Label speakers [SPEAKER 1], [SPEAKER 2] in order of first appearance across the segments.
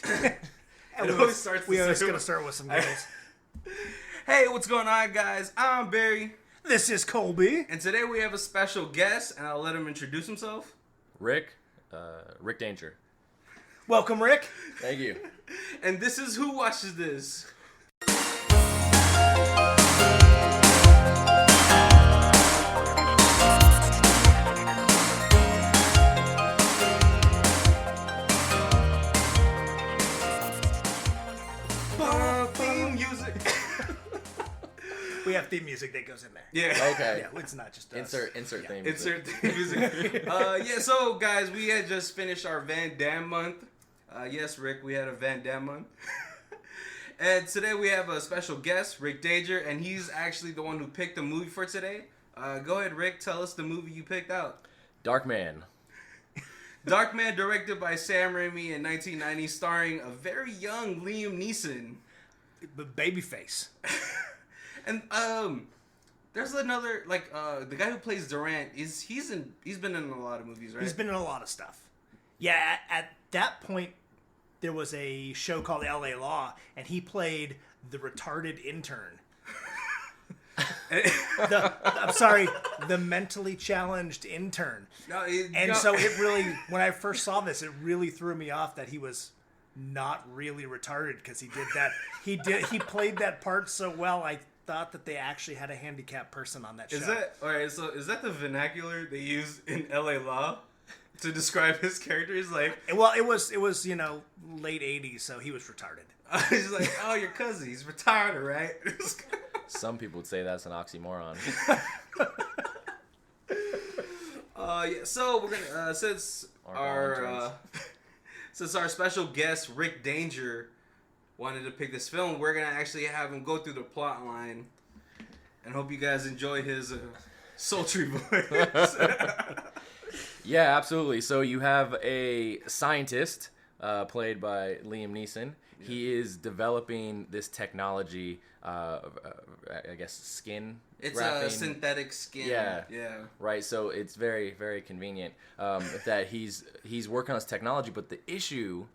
[SPEAKER 1] We always gonna start with some giggles.
[SPEAKER 2] Hey, what's going on, guys? I'm Barry.
[SPEAKER 1] This is Colby.
[SPEAKER 2] And today we have a special guest, and I'll let him introduce himself.
[SPEAKER 3] Rick Danger.
[SPEAKER 1] Welcome, Rick.
[SPEAKER 3] Thank you.
[SPEAKER 2] And this is Who Watches This? Theme music.
[SPEAKER 1] We have theme music that goes in there.
[SPEAKER 2] Yeah.
[SPEAKER 3] Okay.
[SPEAKER 1] Yeah, it's not just us.
[SPEAKER 3] Insert theme music.
[SPEAKER 2] Insert theme music. So guys, we had just finished our Van Damme month. Yes, Rick, we had a Van Damme month. And today we have a special guest, Rick Danger, and he's actually the one who picked the movie for today. Go ahead, Rick, tell us the movie you picked out.
[SPEAKER 3] Darkman.
[SPEAKER 2] Darkman, directed by Sam Raimi in 1990, starring a very young Liam Neeson.
[SPEAKER 1] Babyface.
[SPEAKER 2] And there's another the guy who plays Durant he's been in a lot of movies, right?
[SPEAKER 1] He's been in a lot of stuff. Yeah, at that point there was a show called LA Law, and he played the retarded intern. The mentally challenged intern. So it really, when I first saw this, it really threw me off that he was not really retarded, because he did that. He played that part so well. I thought that they actually had a handicapped person on that show.
[SPEAKER 2] Is that the vernacular they use in LA Law to describe his character? He's like,
[SPEAKER 1] well, it was late 80s, so he was retarded.
[SPEAKER 2] He's like, oh, your cousin, he's retarded, right?
[SPEAKER 3] Some people would say that's an oxymoron.
[SPEAKER 2] So we're gonna since our special guest Rick Danger wanted to pick this film, we're gonna actually have him go through the plot line, and hope you guys enjoy his sultry voice.
[SPEAKER 3] Yeah, absolutely. So you have a scientist played by Liam Neeson. Yeah. He is developing this technology. I guess skin.
[SPEAKER 2] It's
[SPEAKER 3] wrapping.
[SPEAKER 2] A synthetic skin.
[SPEAKER 3] Yeah. Right. So it's very, very convenient that he's working on this technology. But the issue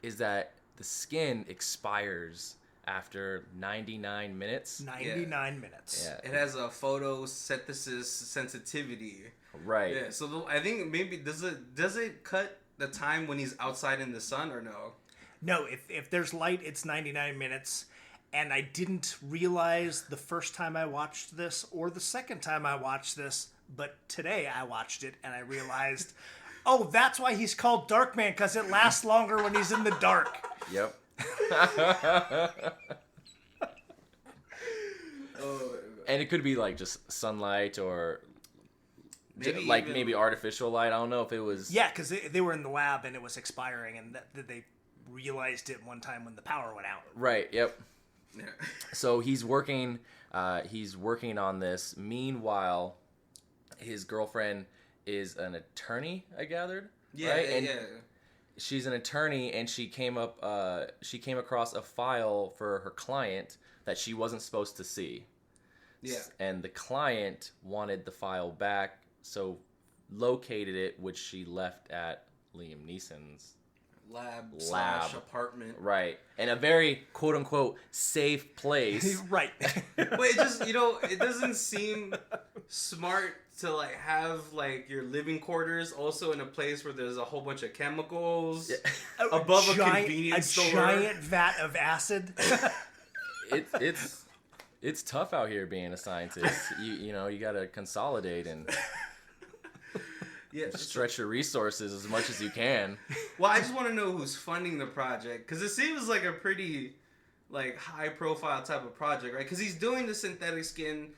[SPEAKER 3] is that the skin expires after 99 minutes.
[SPEAKER 1] 99 minutes.
[SPEAKER 3] Yeah.
[SPEAKER 2] It has a photosynthesis sensitivity.
[SPEAKER 3] Right.
[SPEAKER 2] Yeah. So I think maybe does it cut the time when he's outside in the sun, or no?
[SPEAKER 1] No. If there's light, it's 99 minutes. And I didn't realize the first time I watched this or the second time I watched this, but today I watched it and I realized, oh, that's why he's called Darkman, because it lasts longer when he's in the dark.
[SPEAKER 3] Yep. And it could be like just sunlight or maybe artificial light. I don't know if it was...
[SPEAKER 1] Yeah, because they were in the lab and it was expiring, and that they realized it one time when the power went out.
[SPEAKER 3] Right, yep. Yeah. So he's working on this. Meanwhile, his girlfriend is an attorney, I gathered.
[SPEAKER 2] Yeah,
[SPEAKER 3] right? And
[SPEAKER 2] yeah.
[SPEAKER 3] She's an attorney, and she came across a file for her client that she wasn't supposed to see.
[SPEAKER 2] Yeah. And
[SPEAKER 3] the client wanted the file back, so located it, which she left at Liam Neeson's lab
[SPEAKER 2] apartment,
[SPEAKER 3] right, and a very quote unquote safe place,
[SPEAKER 1] right.
[SPEAKER 2] But it just it doesn't seem smart to have your living quarters also in a place where there's a whole bunch of chemicals above a convenience store.
[SPEAKER 1] A giant vat of acid.
[SPEAKER 3] It's tough out here being a scientist. You got to consolidate and. Yeah, stretch your resources as much as you can.
[SPEAKER 2] Well, I just want to know who's funding the project, because it seems like a pretty high-profile type of project, right? Because he's doing the synthetic skin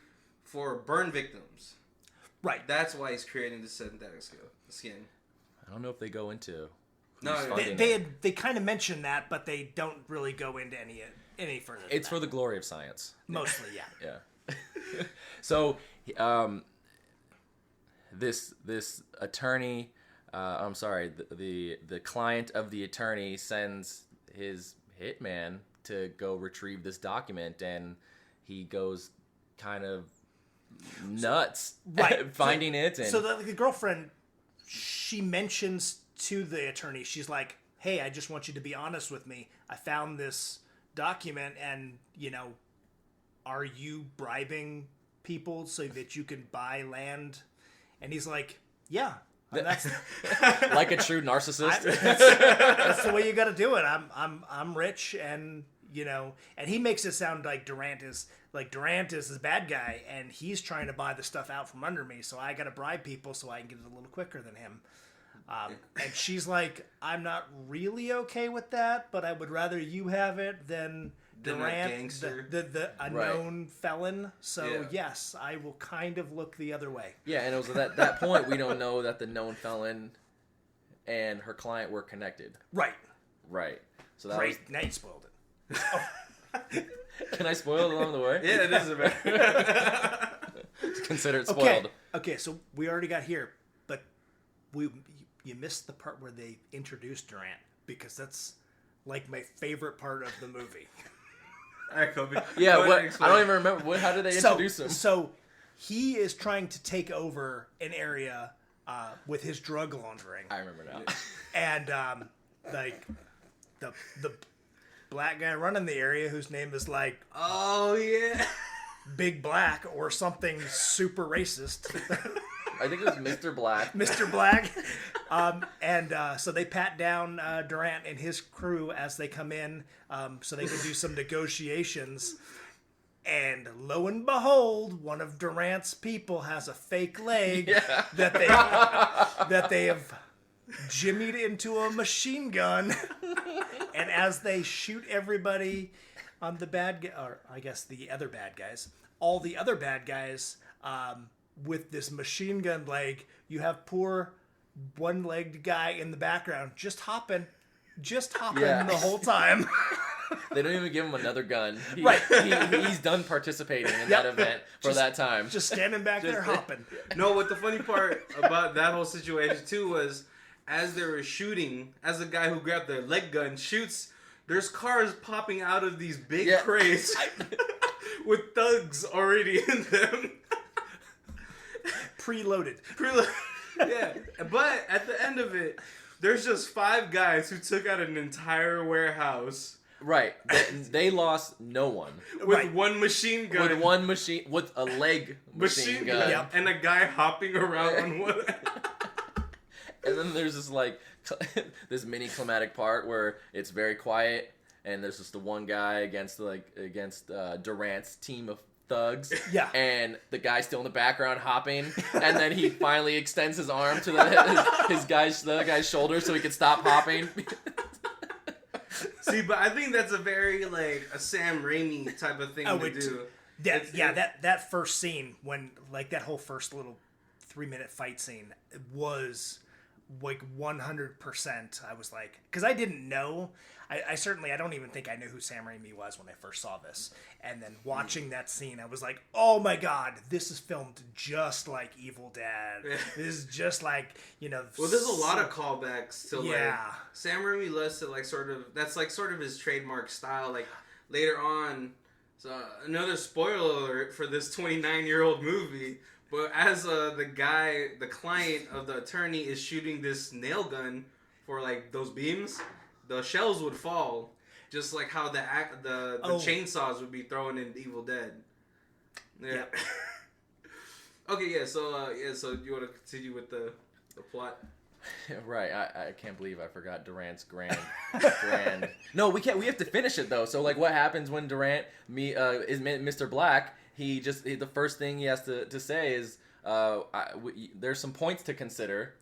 [SPEAKER 2] for burn victims.
[SPEAKER 1] Right.
[SPEAKER 2] That's why he's creating the synthetic skin.
[SPEAKER 3] I don't know if they go into.
[SPEAKER 1] They kind of mention that, but they don't really go into any further.
[SPEAKER 3] It's for the glory of science.
[SPEAKER 1] Mostly, yeah.
[SPEAKER 3] Yeah. So. This attorney, the client of the attorney sends his hitman to go retrieve this document, and he goes kind of nuts finding it. And
[SPEAKER 1] so the girlfriend, she mentions to the attorney, she's like, hey, I just want you to be honest with me. I found this document and, are you bribing people so that you can buy land? And he's like, yeah. That's
[SPEAKER 3] like a true narcissist.
[SPEAKER 1] That's the way you got to do it. I'm rich, and and he makes it sound like Durant is this bad guy, and he's trying to buy the stuff out from under me. So I got to bribe people so I can get it a little quicker than him. And she's like, I'm not really okay with that, but I would rather you have it than Durant, the unknown felon. So yes, I will kind of look the other way.
[SPEAKER 3] Yeah, and it was at that point we don't know that the known felon and her client were connected.
[SPEAKER 1] Right.
[SPEAKER 3] So that
[SPEAKER 1] was now you spoiled it.
[SPEAKER 3] Can I spoil it along the way?
[SPEAKER 2] Yeah, it doesn't matter.
[SPEAKER 3] Consider it spoiled.
[SPEAKER 1] Okay, so we already got here, but you missed the part where they introduced Durant, because that's like my favorite part of the movie.
[SPEAKER 2] All right, Kobe.
[SPEAKER 3] Yeah, I don't even remember. How did they introduce him?
[SPEAKER 1] So he is trying to take over an area with his drug laundering.
[SPEAKER 3] I remember now.
[SPEAKER 1] And the black guy running the area, whose name is like,
[SPEAKER 2] oh yeah,
[SPEAKER 1] Big Black or something super racist.
[SPEAKER 3] I think it was Mr. Black.
[SPEAKER 1] Mr. Black. So they pat down Durant and his crew as they come in, so they can do some negotiations. And lo and behold, one of Durant's people has a fake leg that they have jimmied into a machine gun. And as they shoot everybody on the or I guess the other bad guys, all the other bad guys, with this machine gun leg, you have poor one-legged guy in the background just hopping the whole time.
[SPEAKER 3] They don't even give him another gun.
[SPEAKER 1] Right.
[SPEAKER 3] He's done participating in that event for that time.
[SPEAKER 1] Just standing back there hopping.
[SPEAKER 2] No, what the funny part about that whole situation too was, as they were shooting, as the guy who grabbed the leg gun shoots, there's cars popping out of these big crates with thugs already in them.
[SPEAKER 1] Preloaded.
[SPEAKER 2] Yeah, but at the end of it, there's just 5 guys who took out an entire warehouse.
[SPEAKER 3] Right. They lost no one.
[SPEAKER 2] With one machine gun.
[SPEAKER 3] With a leg machine gun.
[SPEAKER 1] Yep.
[SPEAKER 2] And a guy hopping around on one.
[SPEAKER 3] And then there's this mini climatic part where it's very quiet, and there's just the one guy against Durant's team of thugs.
[SPEAKER 1] Yeah.
[SPEAKER 3] And the guy's still in the background hopping, and then he finally extends his arm to the guy's shoulder so he can stop hopping.
[SPEAKER 1] See,
[SPEAKER 2] but I think that's a very a Sam Raimi type of thing to do.
[SPEAKER 1] That first scene, when that whole first little 3-minute fight scene was 100%. I was like, because I didn't know. I don't even think I knew who Sam Raimi was when I first saw this. And then watching that scene, I was like, oh my God, this is filmed just like Evil Dead. This is just like,
[SPEAKER 2] Well, there's a lot of callbacks to Sam Raimi loves to that's sort of his trademark style. Later on, so another spoiler alert for this 29-year-old movie. But as the client of the attorney is shooting this nail gun for those beams, the shells would fall, just like how the chainsaws would be thrown in Evil Dead. Yeah. Yep. Okay. Yeah. So you want to continue with the plot?
[SPEAKER 3] Right. I can't believe I forgot Durant's grand. No, we can't. We have to finish it though. So what happens when Durant is Mr. Black? The first thing he has to say is, there's some points to consider,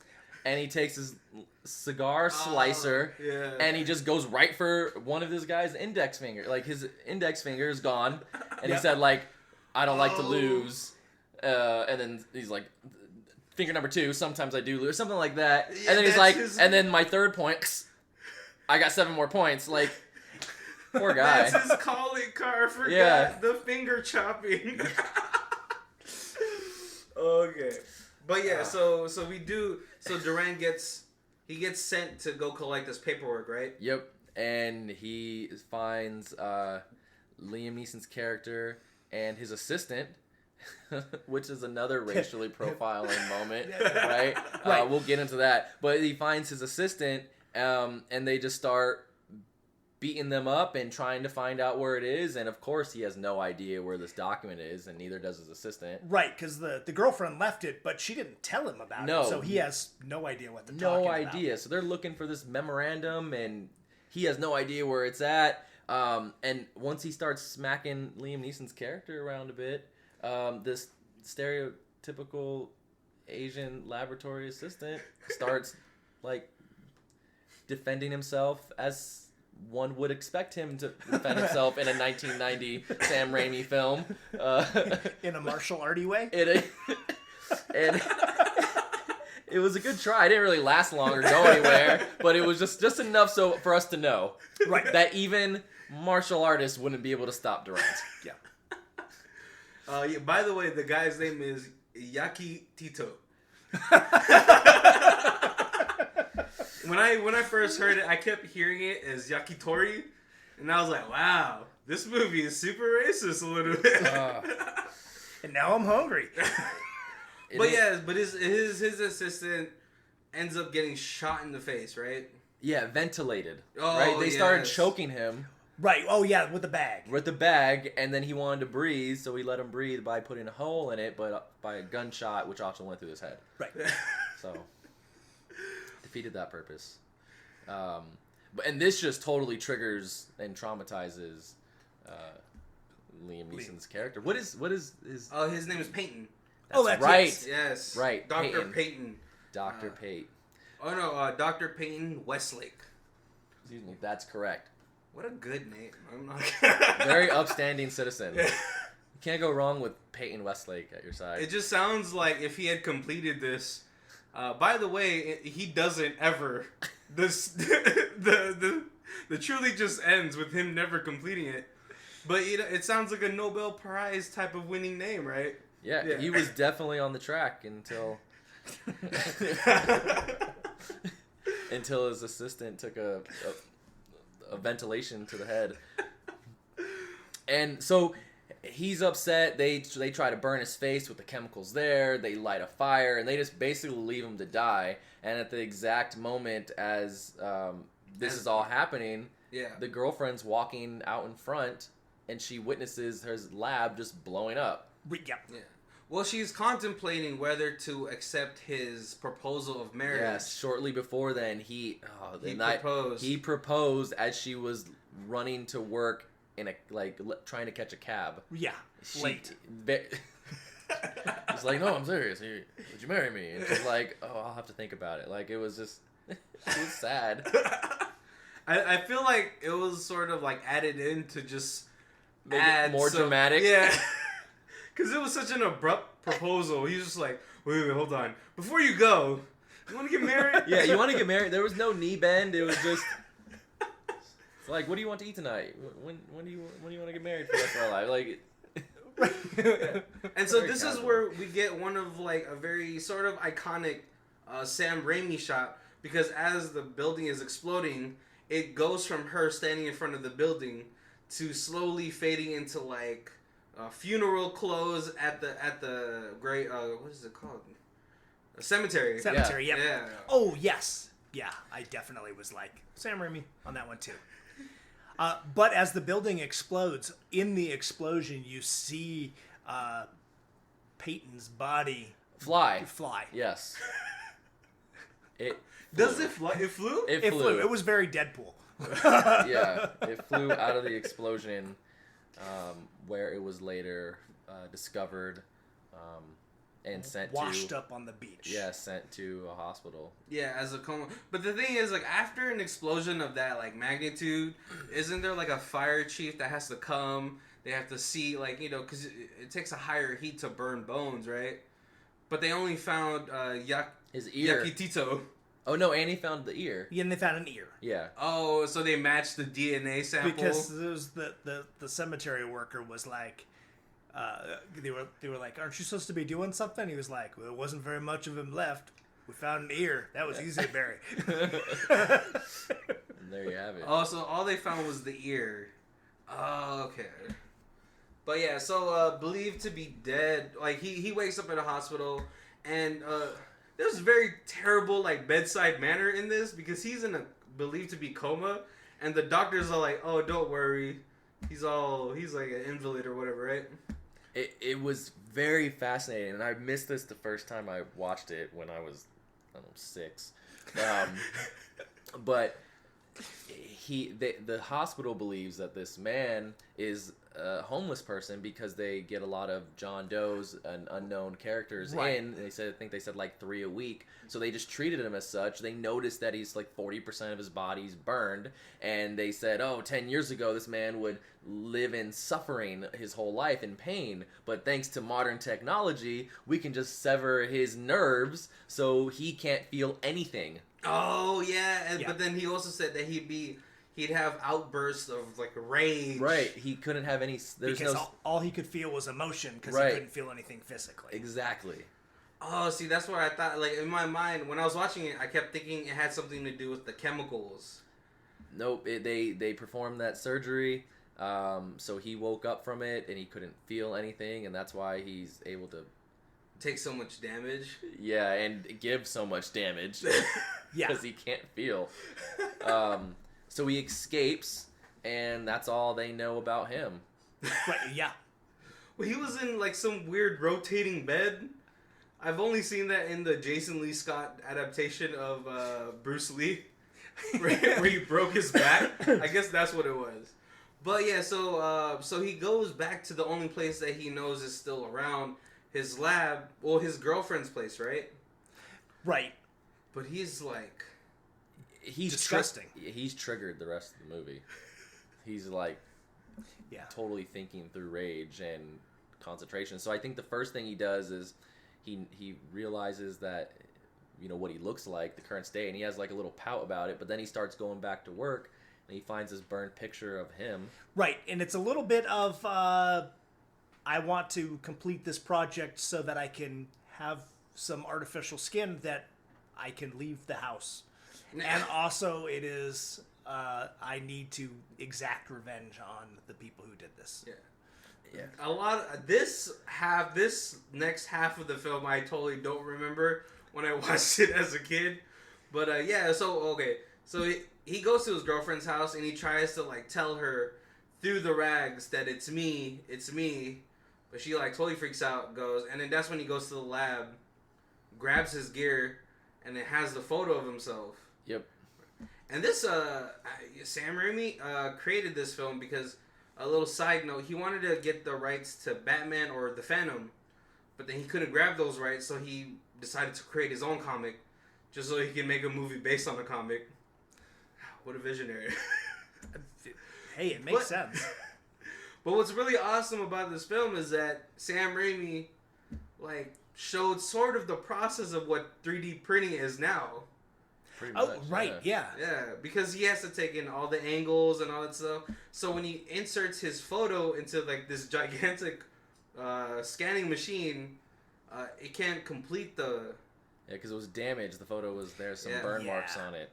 [SPEAKER 3] and he takes his cigar slicer, and he just goes right for one of this guy's index finger. His index finger is gone, and he said, I don't like to lose, and then he's like, finger number 2, sometimes I do lose, something like that, and then he's like, and then my third point, I got 7 more points, poor guy.
[SPEAKER 2] That's his calling card for the finger chopping. Okay. But so Durant gets sent to go collect this paperwork, right?
[SPEAKER 3] Yep. And he finds Liam Neeson's character and his assistant, which is another racially profiling moment, right? We'll get into that. But he finds his assistant And they just start beating them up and trying to find out where it is. And of course, he has no idea where this document is, and neither does his assistant.
[SPEAKER 1] Right, because the girlfriend left it, but she didn't tell him about it. So he has no idea what they're talking about.
[SPEAKER 3] No idea. So they're looking for this memorandum, and he has no idea where it's at. And once he starts smacking Liam Neeson's character around a bit, this stereotypical Asian laboratory assistant starts, like, defending himself as one would expect him to defend himself in a 1990 Sam Raimi film.
[SPEAKER 1] In a martial arty way?
[SPEAKER 3] And it was a good try. It didn't really last long or go anywhere, but it was just enough so for us to know that even martial artists wouldn't be able to stop Durant.
[SPEAKER 2] Yeah. By the way, the guy's name is Yaki Tito. When I first heard it, I kept hearing it as Yakitori, and I was like, wow, this movie is super racist a little bit.
[SPEAKER 1] And now I'm hungry.
[SPEAKER 2] But his assistant ends up getting shot in the face, right?
[SPEAKER 3] Yeah, ventilated. Right? They started choking him.
[SPEAKER 1] Right. Oh, yeah, with the bag.
[SPEAKER 3] With the bag, and then he wanted to breathe, so we let him breathe by putting a hole in it, but by a gunshot, which also went through his head.
[SPEAKER 1] Right.
[SPEAKER 3] So, defeated that purpose. And this just totally triggers and traumatizes Liam Neeson's character. What is his?
[SPEAKER 2] Oh, his name is Peyton.
[SPEAKER 3] That's right.
[SPEAKER 2] Yes.
[SPEAKER 3] Right.
[SPEAKER 2] Dr. Peyton.
[SPEAKER 3] Dr. Peyton.
[SPEAKER 2] Oh no, Dr. Peyton Westlake.
[SPEAKER 3] Excuse me. That's correct.
[SPEAKER 2] What a good name. I'm not.
[SPEAKER 3] Very upstanding citizen. You can't go wrong with Peyton Westlake at your side.
[SPEAKER 2] It just sounds like if he had completed this. By the way, he doesn't ever. This the truly just ends with him never completing it. But it sounds like a Nobel Prize type of winning name, right?
[SPEAKER 3] Yeah, he was definitely on the track until his assistant took a ventilation to the head. And so he's upset. They try to burn his face with the chemicals there. They light a fire, and they just basically leave him to die. And at the exact moment as this is all happening, the girlfriend's walking out in front, and she witnesses her lab just blowing up.
[SPEAKER 1] Yeah.
[SPEAKER 2] Well, she's contemplating whether to accept his proposal of marriage.
[SPEAKER 3] Yes, shortly before then, he proposed. He proposed as she was running to work in trying to catch a cab.
[SPEAKER 1] Yeah, late.
[SPEAKER 3] He's like, no, I'm serious. Would you marry me? And she's like, oh, I'll have to think about it. Like, it was just, it was sad.
[SPEAKER 2] I feel like it was sort of like added in to just
[SPEAKER 3] make it more dramatic.
[SPEAKER 2] Yeah. Because it was such an abrupt proposal. He was just like, wait, hold on. Before you go, you want to get married?
[SPEAKER 3] Yeah, you want to get married? There was no knee bend. It was just... It's like, what do you want to eat tonight? When do you want to get married for the rest of our life? Like...
[SPEAKER 2] And so this is where we get one of like a very sort of iconic Sam Raimi shot, because as the building is exploding, it goes from her standing in front of the building to slowly fading into like funeral clothes at the great what is it called? A cemetery.
[SPEAKER 1] Cemetery.
[SPEAKER 2] Yeah.
[SPEAKER 1] Yep.
[SPEAKER 2] Yeah.
[SPEAKER 1] Oh yes. Yeah, I definitely was like Sam Raimi on that one too. But as the building explodes, in the explosion, you see Peyton's body
[SPEAKER 3] fly.
[SPEAKER 1] Yes.
[SPEAKER 2] Does it fly? It flew?
[SPEAKER 1] It flew. It was very Deadpool.
[SPEAKER 3] Yeah, it flew out of the explosion, where it was later discovered and
[SPEAKER 1] washed up on the beach.
[SPEAKER 3] Yeah, sent to a hospital.
[SPEAKER 2] Yeah, as a coma. But the thing is, like, after an explosion of that like magnitude, isn't there like a fire chief that has to come? They have to see, like, you know, because it takes a higher heat to burn bones, right? But they only found
[SPEAKER 3] his ear.
[SPEAKER 2] Yakitito.
[SPEAKER 3] Oh no, Annie found the ear.
[SPEAKER 1] Yeah, and they found an ear.
[SPEAKER 3] Yeah.
[SPEAKER 2] Oh, so they matched the DNA sample
[SPEAKER 1] because there was the cemetery worker was like. They were like, aren't you supposed to be doing something? He was like, well, there wasn't very much of him left. We found an ear. That was easy to bury.
[SPEAKER 3] And there you have it.
[SPEAKER 2] Oh, so all they found was the ear. Oh, okay. But yeah, so believed to be dead. Like he wakes up in a hospital, and there's very terrible like bedside manner in this, because he's in a believed to be coma, and the doctors are like, "Oh, don't worry, he's like an invalid or whatever," right?
[SPEAKER 3] It was very fascinating, and I missed this the first time I watched it when I was, I don't know, 6. But the hospital believes that this man is a homeless person because they get a lot of John Does and unknown characters in. I think they said like 3 a week. So they just treated him as such. They noticed that he's like 40% of his body's burned, and they said, "Oh, 10 years ago this man would live in suffering his whole life in pain, but thanks to modern technology, we can just sever his nerves so he can't feel anything."
[SPEAKER 2] Oh yeah, but then he also said that he'd have outbursts of like rage.
[SPEAKER 3] Right, he couldn't have any.
[SPEAKER 1] Because all he could feel was emotion because he couldn't feel anything physically.
[SPEAKER 3] Exactly.
[SPEAKER 2] Oh, see, that's what I thought. Like in my mind, when I was watching it, I kept thinking it had something to do with the chemicals.
[SPEAKER 3] Nope. They performed that surgery, so he woke up from it and he couldn't feel anything, and that's why he's able to
[SPEAKER 2] take so much damage.
[SPEAKER 3] Yeah, and give so much damage. Because he can't feel. So he escapes, and that's all they know about him.
[SPEAKER 1] Right, yeah.
[SPEAKER 2] Well, he was in like some weird rotating bed. I've only seen that in the Jason Lee Scott adaptation of Bruce Lee, where he broke his back. I guess that's what it was. But yeah, so he goes back to the only place that he knows is still around, his lab, well, his girlfriend's place, right?
[SPEAKER 1] Right.
[SPEAKER 2] But he's like...
[SPEAKER 1] He's disgusting.
[SPEAKER 3] He's triggered the rest of the movie. He's like totally thinking through rage and concentration. So I think the first thing he does is he realizes that, you know, what he looks like, the current state, and he has like a little pout about it, but then he starts going back to work and he finds this burned picture of him.
[SPEAKER 1] Right, and it's a little bit of I want to complete this project so that I can have some artificial skin that I can leave the house. And also it is I need to exact revenge on the people who did this.
[SPEAKER 2] Yeah. A lot of this next half of the film I totally don't remember when I watched it as a kid. But so he goes to his girlfriend's house and he tries to like tell her through the rags that it's me. But she like totally freaks out, goes, and then that's when he goes to the lab, grabs his gear, and it has the photo of himself.
[SPEAKER 3] Yep.
[SPEAKER 2] And this Sam Raimi created this film because, a little side note, he wanted to get the rights to Batman or the Phantom, but then he couldn't grab those rights, so he decided to create his own comic just so he can make a movie based on the comic. What a visionary.
[SPEAKER 1] Hey, it makes sense.
[SPEAKER 2] But what's really awesome about this film is that Sam Raimi like showed sort of the process of what 3D printing is now.
[SPEAKER 3] Pretty much,
[SPEAKER 2] Yeah, because he has to take in all the angles and all that stuff. So when he inserts his photo into like this gigantic scanning machine, it can't complete the...
[SPEAKER 3] Yeah, because it was damaged. The photo was there, some burn marks on it.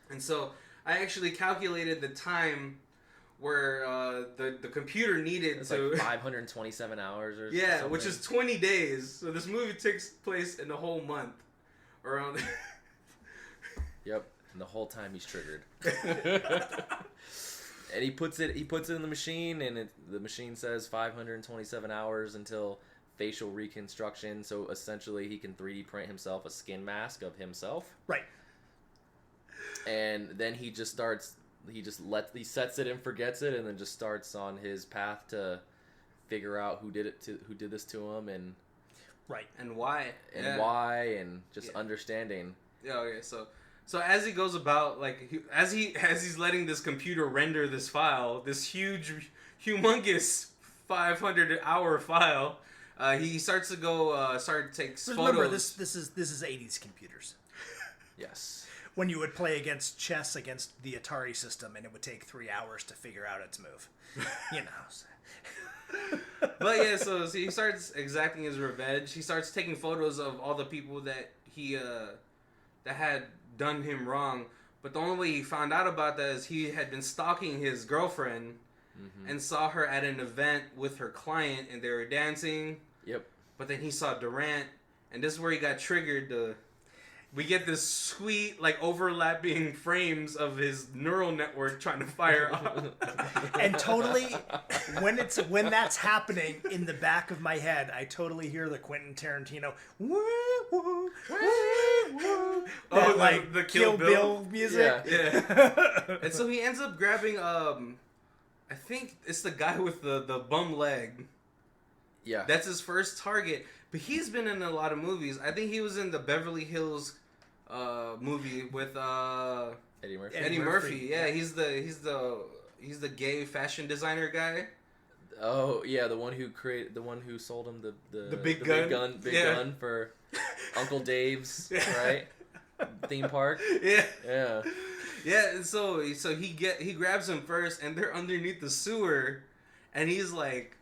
[SPEAKER 2] And so I actually calculated the time where the computer needed
[SPEAKER 3] it's
[SPEAKER 2] to...
[SPEAKER 3] like 527 hours or something.
[SPEAKER 2] Yeah, which is 20 days. So this movie takes place in a whole month. Around...
[SPEAKER 3] Yep, and the whole time he's triggered. And he puts it in the machine, and the machine says 527 hours until facial reconstruction. So essentially, he can 3D print himself a skin mask of himself.
[SPEAKER 1] Right.
[SPEAKER 3] And then he just starts. He sets it and forgets it, and then just starts on his path to figure out who did this to him, and
[SPEAKER 2] why,
[SPEAKER 3] and just understanding.
[SPEAKER 2] Yeah. Okay. So as he goes about, like, as he's letting this computer render this file, this huge, humongous 500-hour file, he starts to go, takes photos.
[SPEAKER 1] Remember, this is 80s computers.
[SPEAKER 3] Yes.
[SPEAKER 1] When you would play against chess against the Atari system, and it would take 3 hours to figure out its move. You know.
[SPEAKER 2] But yeah, so he starts exacting his revenge. He starts taking photos of all the people that he that had done him wrong, but the only way he found out about that is he had been stalking his girlfriend and saw her at an event with her client, and they were dancing.
[SPEAKER 3] Yep.
[SPEAKER 2] But then he saw Durant, and this is where he got triggered. we get this sweet, like, overlapping frames of his neural network trying to fire up.
[SPEAKER 1] And totally, when that's happening in the back of my head, I totally hear the Quentin Tarantino, woo, woo, woo, woo, that, like,
[SPEAKER 2] the Kill Bill
[SPEAKER 1] music.
[SPEAKER 2] Yeah. And so he ends up grabbing, I think it's the guy with the bum leg.
[SPEAKER 3] Yeah.
[SPEAKER 2] That's his first target. But he's been in a lot of movies. I think he was in the Beverly Hills movie with
[SPEAKER 3] Eddie Murphy.
[SPEAKER 2] Eddie Murphy. Yeah, he's the gay fashion designer guy.
[SPEAKER 3] Oh yeah, the one who sold him the
[SPEAKER 2] big
[SPEAKER 3] gun for Uncle Dave's right theme park.
[SPEAKER 2] Yeah. And so he grabs him first, and they're underneath the sewer, and he's like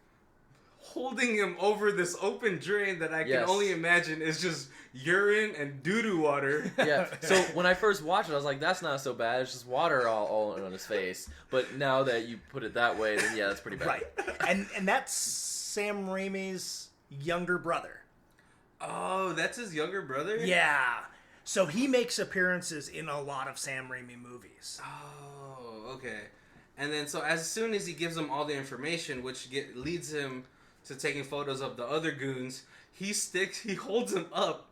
[SPEAKER 2] holding him over this open drain that I can only imagine is just urine and doo-doo water.
[SPEAKER 3] Yeah. So when I first watched it, I was like, that's not so bad. It's just water all on his face. But now that you put it that way, then yeah, that's pretty bad.
[SPEAKER 1] Right. And that's Sam Raimi's younger brother.
[SPEAKER 2] Oh, that's his younger brother?
[SPEAKER 1] Yeah. So he makes appearances in a lot of Sam Raimi movies.
[SPEAKER 2] Oh, okay. And then so as soon as he gives him all the information, which leads him to taking photos of the other goons, he holds him up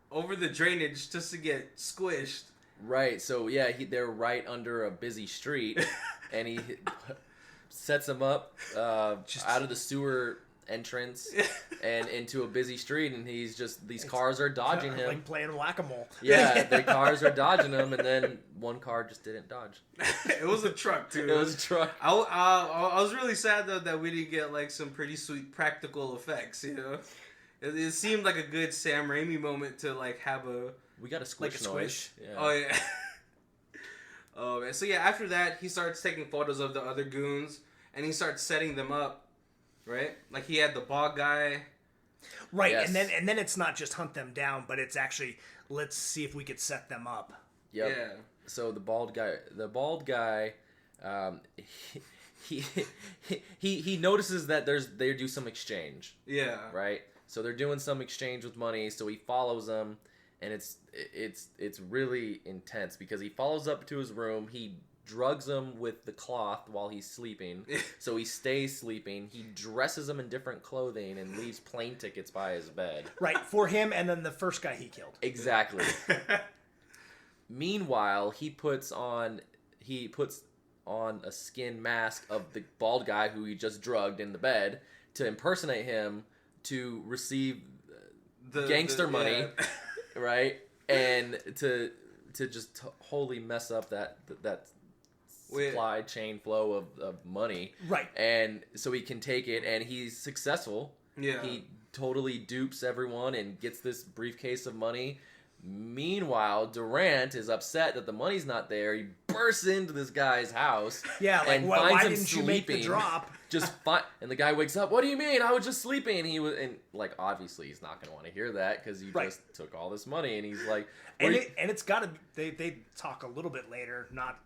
[SPEAKER 2] over the drainage just to get squished.
[SPEAKER 3] Right. So yeah, they're right under a busy street, and he sets him up out of the sewer entrance and into a busy street, and these cars are dodging him
[SPEAKER 1] like playing whack-a-mole.
[SPEAKER 3] Yeah, the cars are dodging him, and then one car just didn't dodge.
[SPEAKER 2] It was a truck too.
[SPEAKER 3] It was a truck.
[SPEAKER 2] I was really sad though that we didn't get like some pretty sweet practical effects. You know, it seemed like a good Sam Raimi moment to like have
[SPEAKER 3] we got a squish noise. Yeah.
[SPEAKER 2] Oh yeah. Oh man. So yeah, after that he starts taking photos of the other goons, and he starts setting them up. Right? Like he had the bald guy.
[SPEAKER 1] Right, yes. and then it's not just hunt them down, but it's actually let's see if we could set them up.
[SPEAKER 3] Yep. Yeah. So the bald guy, he notices that they do some exchange.
[SPEAKER 2] Yeah.
[SPEAKER 3] Right? So they're doing some exchange with money, so he follows them, and it's really intense because he follows up to his room, he drugs him with the cloth while he's sleeping, so he stays sleeping. He dresses him in different clothing and leaves plane tickets by his bed.
[SPEAKER 1] Right, for him and then the first guy he killed.
[SPEAKER 3] Exactly. Meanwhile, he puts on a skin mask of the bald guy who he just drugged in the bed to impersonate him to receive gangster money, right? And to just wholly mess up that supply chain flow of money.
[SPEAKER 1] Right.
[SPEAKER 3] And so he can take it, and he's successful.
[SPEAKER 2] Yeah.
[SPEAKER 3] He totally dupes everyone and gets this briefcase of money. Meanwhile, Durant is upset that the money's not there. He bursts into this guy's house.
[SPEAKER 1] Yeah, like,
[SPEAKER 3] and
[SPEAKER 1] why
[SPEAKER 3] finds him
[SPEAKER 1] didn't
[SPEAKER 3] sleeping.
[SPEAKER 1] You make the drop?
[SPEAKER 3] And the guy wakes up. What do you mean? I was just sleeping. And like, obviously, he's not going to want to hear that because you just took all this money. And he's like,
[SPEAKER 1] and it's got to. They talk a little bit later, not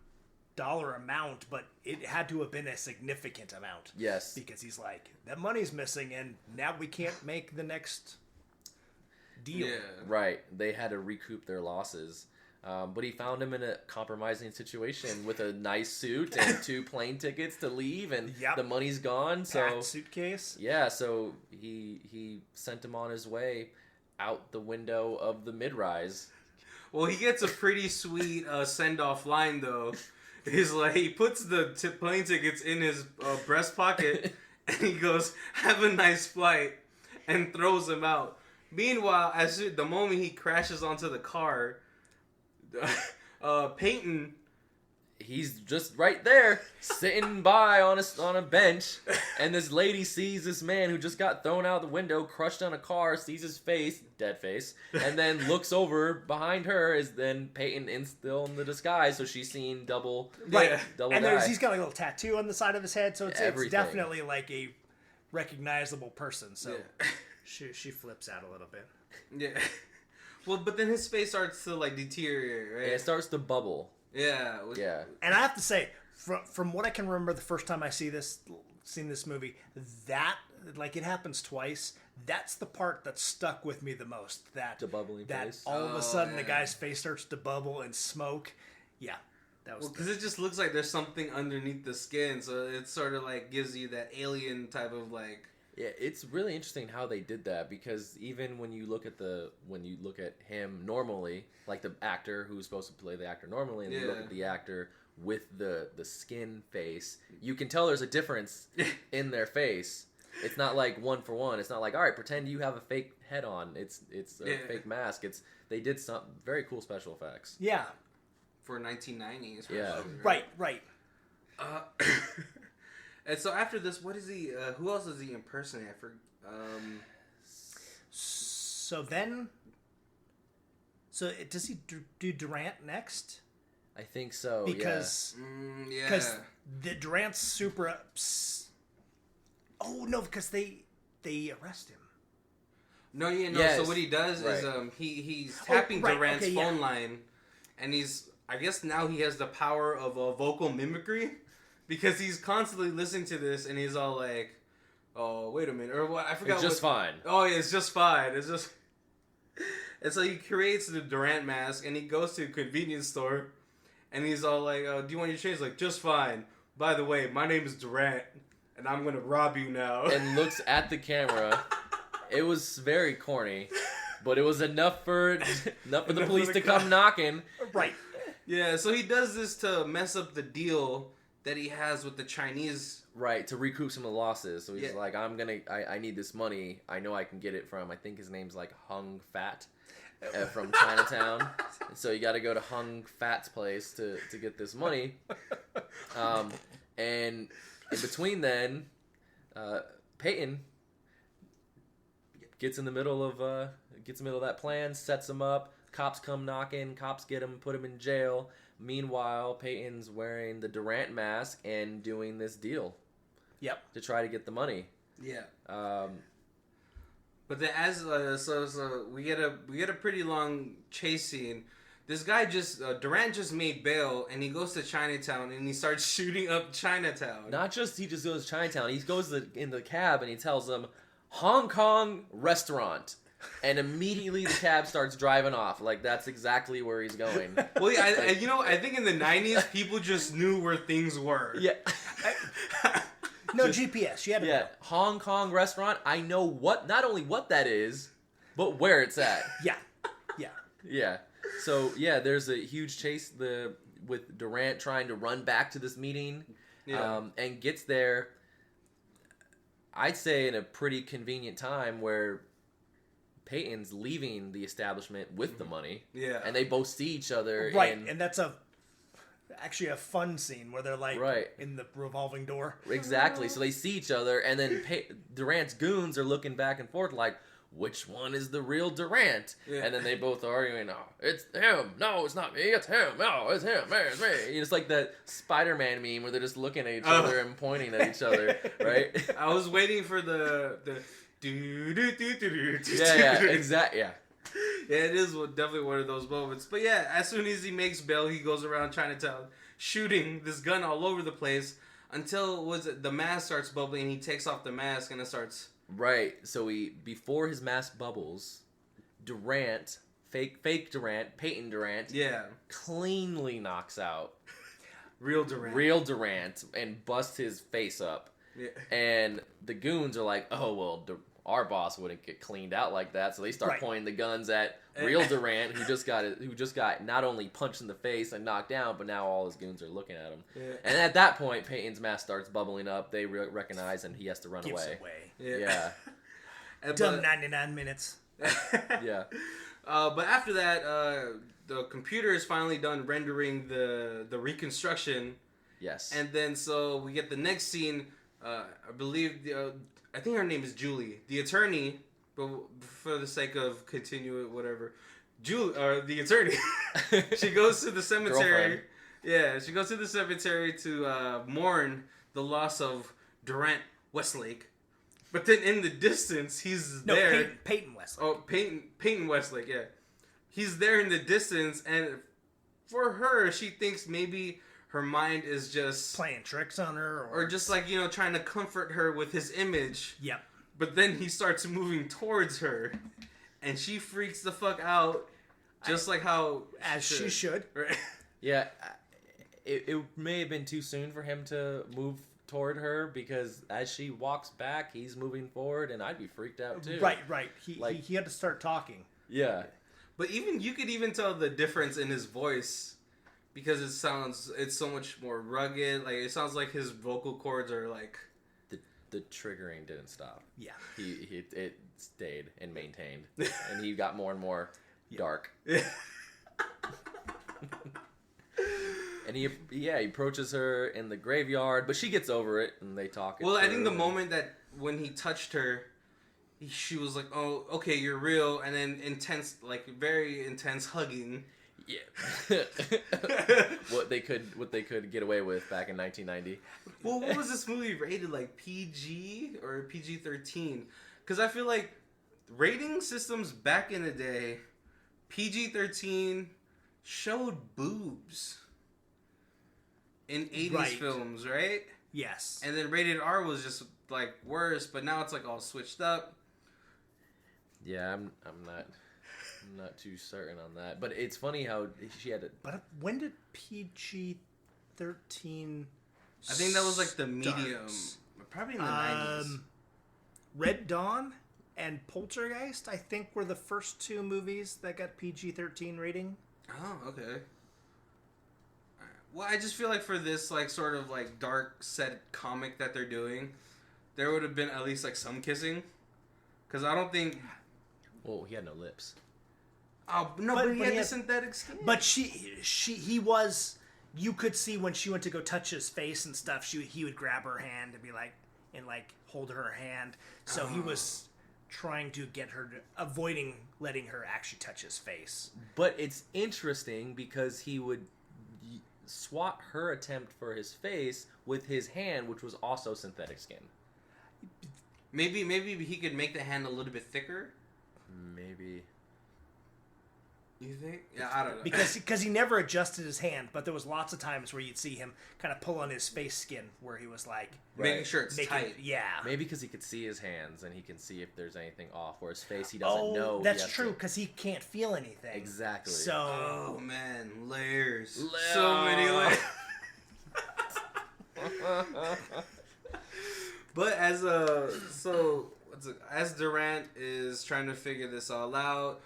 [SPEAKER 1] dollar amount, but it had to have been a significant amount.
[SPEAKER 3] Yes,
[SPEAKER 1] because he's like, that money's missing, and now we can't make the next deal.
[SPEAKER 3] Yeah. Right. They had to recoup their losses. But he found him in a compromising situation with a nice suit and 2 plane tickets to leave, and the money's gone.
[SPEAKER 1] Packed suitcase.
[SPEAKER 3] Yeah, so he sent him on his way out the window of the mid-rise.
[SPEAKER 2] Well, he gets a pretty sweet send-off line, though. He's like, he puts the plane tickets in his breast pocket, and he goes, "Have a nice flight," and throws him out. Meanwhile, the moment he crashes onto the car, Peyton,
[SPEAKER 3] he's just right there, sitting by on a bench, and this lady sees this man who just got thrown out the window, crushed on a car, sees his face, dead face, and then looks over behind her. Is then Peyton still in the disguise, so she's seen double.
[SPEAKER 1] Right,
[SPEAKER 3] double.
[SPEAKER 1] And he's got a little tattoo on the side of his head, so it's definitely like a recognizable person. So she flips out a little bit.
[SPEAKER 2] Yeah. Well, but then his face starts to like deteriorate, right?
[SPEAKER 3] Yeah, it starts to bubble.
[SPEAKER 2] Yeah.
[SPEAKER 3] Yeah.
[SPEAKER 1] And I have to say, from what I can remember the first time I see this, seen this movie, that, like, it happens twice. That's the part that stuck with me the most. That
[SPEAKER 3] bubbling face.
[SPEAKER 1] All of a sudden the guy's face starts to bubble and smoke. Yeah. That was
[SPEAKER 2] because it just looks like there's something underneath the skin, so it sort of like gives you that alien type of like.
[SPEAKER 3] Yeah, it's really interesting how they did that, because even when you look at him normally, like the actor who's supposed to play the actor normally, and you look at the actor with the skin face, you can tell there's a difference in their face. It's not like one for one. It's not like, all right, pretend you have a fake head on. It's a fake mask. They did some very cool special effects.
[SPEAKER 1] Yeah.
[SPEAKER 2] For 1990, especially.
[SPEAKER 3] Yeah.
[SPEAKER 1] Right.
[SPEAKER 2] And so after this, what is he? Who else is he impersonating?
[SPEAKER 1] So does he do Durant next?
[SPEAKER 3] I think so.
[SPEAKER 1] Because the Durant's super. Oh no, because they arrest him.
[SPEAKER 2] No. Yes. So what he does is he's tapping Durant's phone line, and I guess now he has the power of vocal mimicry, because he's constantly listening to this, and he's all like, "Oh, wait a minute," or what? I forgot.
[SPEAKER 3] It's just fine.
[SPEAKER 2] Oh yeah, it's just fine. It's just. And so he creates the Durant mask, and he goes to a convenience store, and he's all like, "Do you want your change?" Like, just fine. By the way, my name is Durant, and I'm gonna rob you now.
[SPEAKER 3] And looks at the camera. It was very corny, but it was enough for the police to come knocking.
[SPEAKER 1] Right.
[SPEAKER 2] Yeah, so he does this to mess up the deal that he has with the Chinese.
[SPEAKER 3] Right, to recoup some of the losses. So he's like, I need this money. I know I can get it from, I think his name's like Hung Fat from Chinatown. So you got to go to Hung Fat's place to get this money. And in between then, Peyton gets in the middle of that plan, sets him up. Cops come knocking. Cops get him, put him in jail. Meanwhile, Peyton's wearing the Durant mask and doing this deal.
[SPEAKER 1] Yep.
[SPEAKER 3] To try to get the money.
[SPEAKER 2] Yeah. But then so we get a pretty long chase scene. This guy Durant just made bail, and he goes to Chinatown, and he starts shooting up Chinatown.
[SPEAKER 3] Not just he just goes to Chinatown. He goes in the cab, and he tells them, Hong Kong restaurant. And immediately the cab starts driving off. Like, that's exactly where he's going.
[SPEAKER 2] Well, I think in the 90s, people just knew where things were.
[SPEAKER 3] Yeah.
[SPEAKER 1] No GPS. You had to know.
[SPEAKER 3] Hong Kong restaurant. I know not only what that is, but where it's at.
[SPEAKER 1] Yeah.
[SPEAKER 3] Yeah. So, there's a huge chase with Durant trying to run back to this meeting.
[SPEAKER 2] Yeah.
[SPEAKER 3] And gets there, I'd say, in a pretty convenient time where Peyton's leaving the establishment with the money. Yeah. And they both see each other.
[SPEAKER 1] Right. And that's actually a fun scene where they're like in the revolving door.
[SPEAKER 3] Exactly. So they see each other, and then Durant's goons are looking back and forth like, which one is the real Durant? Yeah. And then they both are arguing, oh, it's him. No, it's not me. It's him. No, it's him. It's me. It's like that Spider-Man meme where they're just looking at each other and pointing at each other, right?
[SPEAKER 2] I was waiting for the
[SPEAKER 3] exactly. Yeah,
[SPEAKER 2] it is definitely one of those moments. But yeah, as soon as he makes bail, he goes around Chinatown shooting this gun all over the place until the mask starts bubbling. And he takes off the mask and it starts.
[SPEAKER 3] Right. So before his mask bubbles, Durant, fake Durant, Peyton Durant, cleanly knocks out
[SPEAKER 2] real
[SPEAKER 3] Durant, and busts his face up. Yeah. And the goons are like, oh well. Our boss wouldn't get cleaned out like that, so they start pointing the guns at real Durant, who just got not only punched in the face and knocked down, but now all his goons are looking at him. Yeah. And at that point, Peyton's mask starts bubbling up. They recognize, and he has to run away. Yeah.
[SPEAKER 1] Done 99 minutes.
[SPEAKER 3] Yeah.
[SPEAKER 2] But after that, the computer is finally done rendering the reconstruction.
[SPEAKER 3] Yes.
[SPEAKER 2] And then so we get the next scene. I believe I think her name is Julie, the attorney, but for the sake of continuing whatever, the attorney, she goes to the cemetery. Yeah, she goes to the cemetery to mourn the loss of Durant Westlake. But then in the distance, he's there.
[SPEAKER 1] Peyton Westlake.
[SPEAKER 2] Oh, Peyton Westlake, yeah. He's there in the distance, and for her, she thinks maybe her mind is just
[SPEAKER 1] playing tricks on her,
[SPEAKER 2] or just like, you know, trying to comfort her with his image.
[SPEAKER 1] Yep.
[SPEAKER 2] But then he starts moving towards her, and she freaks the fuck out, just like how
[SPEAKER 1] she should.
[SPEAKER 2] Right?
[SPEAKER 3] Yeah, it may have been too soon for him to move toward her, because as she walks back, he's moving forward, and I'd be freaked out too.
[SPEAKER 1] Right. He had to start talking.
[SPEAKER 3] Yeah.
[SPEAKER 2] But you could even tell the difference in his voice, because it's so much more rugged. Like, it sounds like his vocal cords are like...
[SPEAKER 3] The triggering didn't stop.
[SPEAKER 1] Yeah.
[SPEAKER 3] It stayed and maintained. And he got more and more dark. And he approaches her in the graveyard, but she gets over it, and they talk.
[SPEAKER 2] Well, I think the moment that when he touched her, she was like, "Oh, okay, you're real," and then intense, like very intense hugging.
[SPEAKER 3] Yeah. what they could get away with back in 1990.
[SPEAKER 2] Well, what was this movie rated, like PG or PG-13? Because I feel like rating systems back in the day, PG-13 showed boobs in 80s films, right?
[SPEAKER 1] Yes.
[SPEAKER 2] And then rated R was just like worse, but now it's like all switched up.
[SPEAKER 3] Yeah, I'm not too certain on that, but it's funny how she had to...
[SPEAKER 1] But when did PG-13?
[SPEAKER 2] I think that was like the medium, probably in the 90s.
[SPEAKER 1] Red Dawn and Poltergeist, I think, were the first two movies that got PG-13 rating.
[SPEAKER 2] Oh, okay. Well, I just feel like for this, like, sort of, like, dark set comic that they're doing, there would have been at least, like, some kissing. Because I don't think...
[SPEAKER 3] Well, he had no lips.
[SPEAKER 2] Oh, no, but he had the synthetic skin.
[SPEAKER 1] But he was... You could see when she went to go touch his face and stuff, he would grab her hand and be like... And, like, hold her hand. So he was trying to get her... avoiding letting her actually touch his face.
[SPEAKER 3] But it's interesting because he would... swat her attempt for his face with his hand, which was also synthetic skin.
[SPEAKER 2] Maybe he could make the hand a little bit thicker.
[SPEAKER 3] Maybe.
[SPEAKER 2] You think? Yeah, I don't know.
[SPEAKER 1] Because he never adjusted his hand, but there was lots of times where you'd see him kind of pull on his face skin, where he was like
[SPEAKER 2] making sure it's tight.
[SPEAKER 1] Yeah.
[SPEAKER 3] Maybe because he could see his hands and he can see if there's anything off. Where his face, he doesn't know.
[SPEAKER 1] Oh, that's true, because he can't feel anything.
[SPEAKER 3] Exactly.
[SPEAKER 1] So.
[SPEAKER 2] Oh man, layers. So many layers. But as Durant is trying to figure this all out,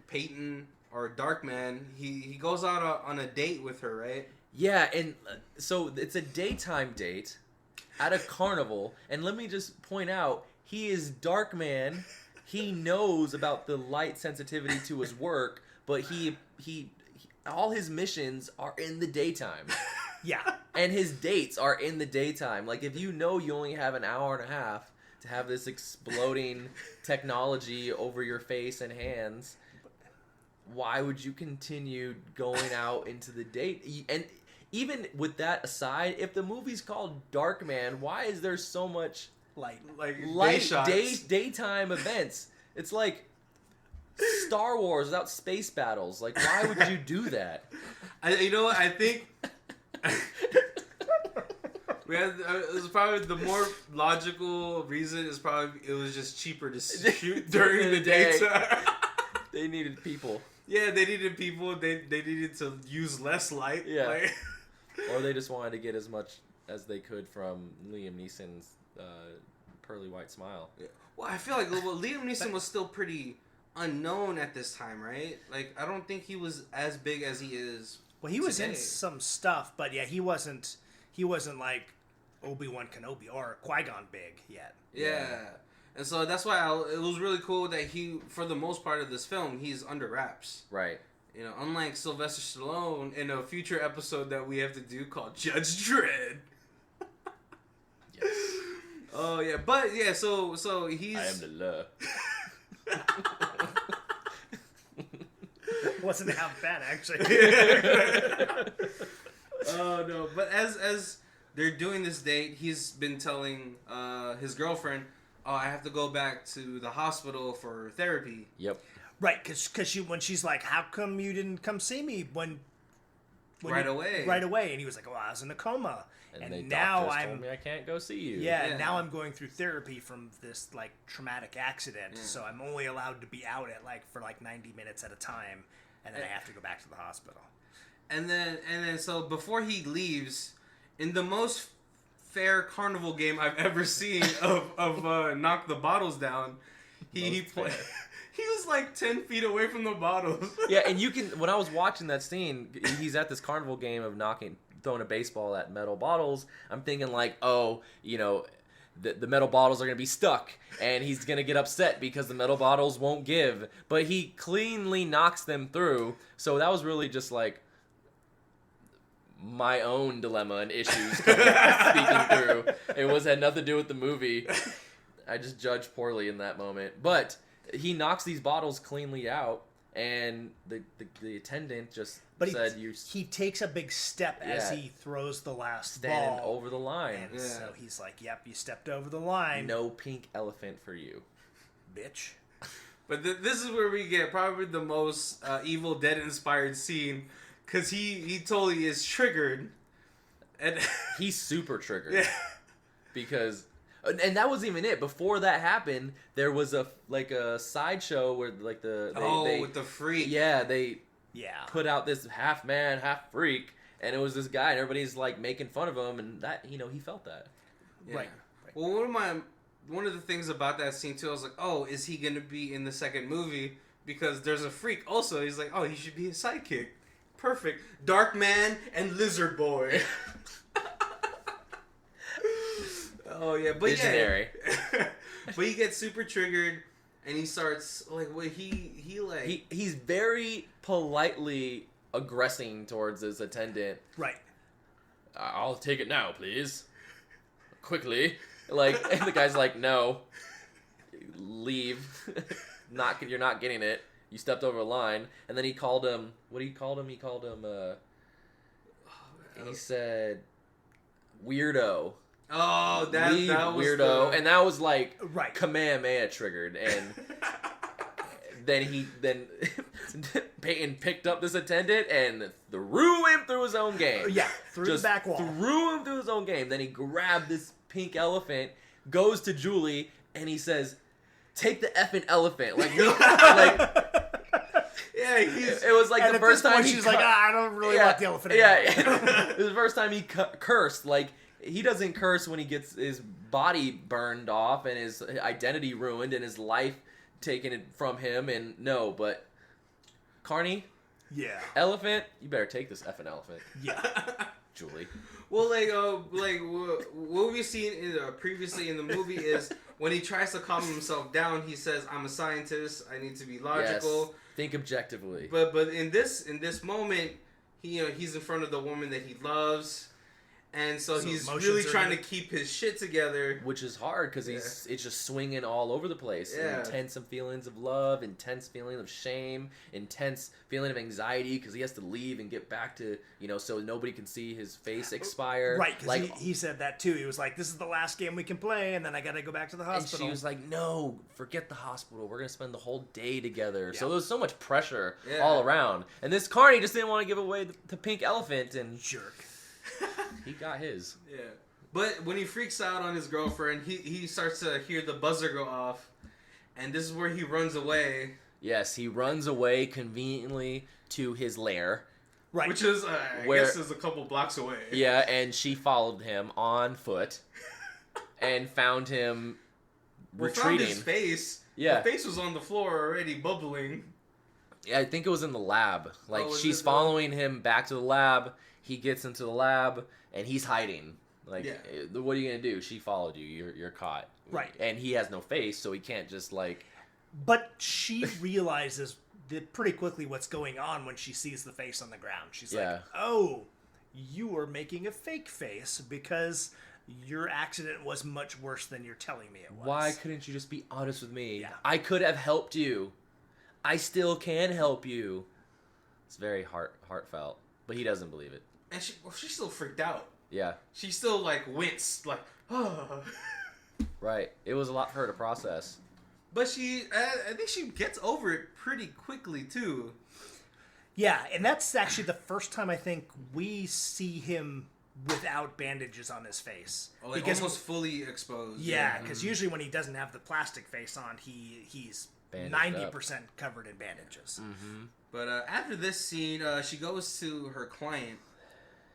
[SPEAKER 2] Peyton or Darkman, he goes out on a date with her, right?
[SPEAKER 3] Yeah, and so it's a daytime date at a carnival, and let me just point out, he is Darkman. He knows about the light sensitivity to his work, but he all his missions are in the daytime.
[SPEAKER 1] Yeah.
[SPEAKER 3] And his dates are in the daytime. Like, if you know you only have an hour and a half to have this exploding technology over your face and hands, why would you continue going out into the date? And even with that aside, if the movie's called Darkman, why is there so much
[SPEAKER 1] light
[SPEAKER 3] daytime events? It's like Star Wars without space battles. Like, why would you do that?
[SPEAKER 2] You know what? I think it was probably the more logical reason is probably it was just cheaper to shoot during the daytime.
[SPEAKER 3] They needed people.
[SPEAKER 2] Yeah, they needed people. They needed to use less light.
[SPEAKER 3] Yeah.
[SPEAKER 2] Like...
[SPEAKER 3] Or they just wanted to get as much as they could from Liam Neeson's pearly white smile.
[SPEAKER 2] Yeah. Well, I feel like Liam Neeson was still pretty unknown at this time, right? Like, I don't think he was as big as he is.
[SPEAKER 1] Well, he was in some stuff, but yeah, he wasn't like Obi-Wan Kenobi or Qui-Gon big yet.
[SPEAKER 2] Yeah. And so that's why it was really cool that he, for the most part of this film, he's under wraps.
[SPEAKER 3] Right.
[SPEAKER 2] You know, unlike Sylvester Stallone in a future episode that we have to do called Judge Dredd.
[SPEAKER 3] Yes.
[SPEAKER 2] Oh, yeah. But, yeah, so he's...
[SPEAKER 3] I am the law.
[SPEAKER 1] Wasn't half bad, actually.
[SPEAKER 2] Oh, no. But as they're doing this date, he's been telling his girlfriend, oh, I have to go back to the hospital for therapy.
[SPEAKER 3] Yep.
[SPEAKER 1] Right, because when she's like, how come you didn't come see me when
[SPEAKER 2] right away.
[SPEAKER 1] Right away. And he was like, "Oh, I was in a coma."
[SPEAKER 3] And
[SPEAKER 1] now
[SPEAKER 3] doctors told me I can't go see you.
[SPEAKER 1] Yeah, and now I'm going through therapy from this like traumatic accident, so I'm only allowed to be out at for 90 minutes at a time, and then I have to go back to the hospital.
[SPEAKER 2] And then so before he leaves, in the most fair carnival game I've ever seen of knock the bottles down, he was like 10 feet away from the bottles.
[SPEAKER 3] Yeah, and when I was watching that scene, he's at this carnival game of throwing a baseball at metal bottles. I'm thinking like, oh, the metal bottles are going to be stuck, and he's going to get upset because the metal bottles won't give. But he cleanly knocks them through. So that was really just like my own dilemma and issues speaking through. It had nothing to do with the movie. I just judged poorly in that moment. But he knocks these bottles cleanly out, and the attendant just said,
[SPEAKER 1] he takes a big step as he throws the last
[SPEAKER 3] standing
[SPEAKER 1] ball
[SPEAKER 3] over the line.
[SPEAKER 1] And so he's like, "Yep, you stepped over the line.
[SPEAKER 3] No pink elephant for you,
[SPEAKER 1] bitch."
[SPEAKER 2] But this is where we get probably the most Evil Dead inspired scene, because he totally is triggered, and
[SPEAKER 3] he's super triggered because. And that wasn't even it. Before that happened, there was a sideshow where with
[SPEAKER 2] the freak.
[SPEAKER 3] Yeah, they put out this half man, half freak, and it was this guy, and everybody's like making fun of him, and that he felt that.
[SPEAKER 2] Yeah. Right. Well, one of the things about that scene too, I was like, oh, is he gonna be in the second movie? Because there's a freak also. He's like, oh, he should be his sidekick. Perfect. Darkman and Lizard Boy. Oh yeah, but
[SPEAKER 3] visionary.
[SPEAKER 2] But he gets super triggered, and he starts he's
[SPEAKER 3] very politely aggressing towards his attendant.
[SPEAKER 1] Right.
[SPEAKER 3] I'll take it now, please. Quickly, and the guy's like, no, leave. You're not getting it. You stepped over a line, and then he called him. What did he call him? He called him. He said, weirdo.
[SPEAKER 2] Oh, that was
[SPEAKER 3] weirdo, and that was like Kamehameha triggered, and then Peyton picked up this attendant and threw him through his own game.
[SPEAKER 1] Yeah, through the back wall.
[SPEAKER 3] Threw him through his own game. Then he grabbed this pink elephant, goes to Julie, and he says, "Take the effing elephant." Yeah, it was like the first time
[SPEAKER 1] she's like, I don't really want the elephant anymore.
[SPEAKER 3] Yeah, it was the first time he cursed. He doesn't curse when he gets his body burned off and his identity ruined and his life taken from him. And no, but Carney, elephant, you better take this effing elephant.
[SPEAKER 1] Yeah,
[SPEAKER 3] Julie.
[SPEAKER 2] Well, what we've seen previously in the movie is when he tries to calm himself down, he says, "I'm a scientist. I need to be logical.
[SPEAKER 3] Yes. Think objectively."
[SPEAKER 2] But in this moment, he's in front of the woman that he loves. And so he's really trying to keep his shit together.
[SPEAKER 3] Which is hard because it's just swinging all over the place. Yeah. Intense feelings of love, intense feeling of shame, intense feeling of anxiety because he has to leave and get back to, so nobody can see his face expire.
[SPEAKER 1] Right, because he said that too. He was like, this is the last game we can play, and then I got to go back to the hospital.
[SPEAKER 3] And she was like, no, forget the hospital. We're going to spend the whole day together. Yeah. So there was so much pressure all around. And this Carney just didn't want to give away the pink elephant. And
[SPEAKER 1] jerk.
[SPEAKER 3] He got his.
[SPEAKER 2] Yeah. But when he freaks out on his girlfriend, he starts to hear the buzzer go off. And this is where he runs away.
[SPEAKER 3] Yes, he runs away conveniently to his lair.
[SPEAKER 2] Right. Which is, I guess, is a couple blocks away.
[SPEAKER 3] Yeah, and she followed him on foot and found him retreating.
[SPEAKER 2] Found his face.
[SPEAKER 3] Yeah.
[SPEAKER 2] The face was on the floor already bubbling.
[SPEAKER 3] Yeah, I think it was in the lab. She's following him back to the lab. He gets into the lab, and he's hiding. What are you going to do? She followed you. You're caught.
[SPEAKER 1] Right.
[SPEAKER 3] And he has no face, so he can't just,
[SPEAKER 1] But she realizes pretty quickly what's going on when she sees the face on the ground. She's like, oh, you were making a fake face because your accident was much worse than you're telling me it was.
[SPEAKER 3] Why couldn't you just be honest with me?
[SPEAKER 1] Yeah.
[SPEAKER 3] I could have helped you. I still can help you. It's very heartfelt. But he doesn't believe it.
[SPEAKER 2] And she's still freaked out.
[SPEAKER 3] Yeah.
[SPEAKER 2] She still, winced. Oh.
[SPEAKER 3] Right. It was a lot for her to process.
[SPEAKER 2] But I think she gets over it pretty quickly, too.
[SPEAKER 1] Yeah, and that's actually the first time I think we see him without bandages on his face.
[SPEAKER 2] Like almost fully exposed.
[SPEAKER 1] Yeah, because usually when he doesn't have the plastic face on, he's 90% covered in bandages.
[SPEAKER 3] Mm-hmm.
[SPEAKER 2] But after this scene, she goes to her client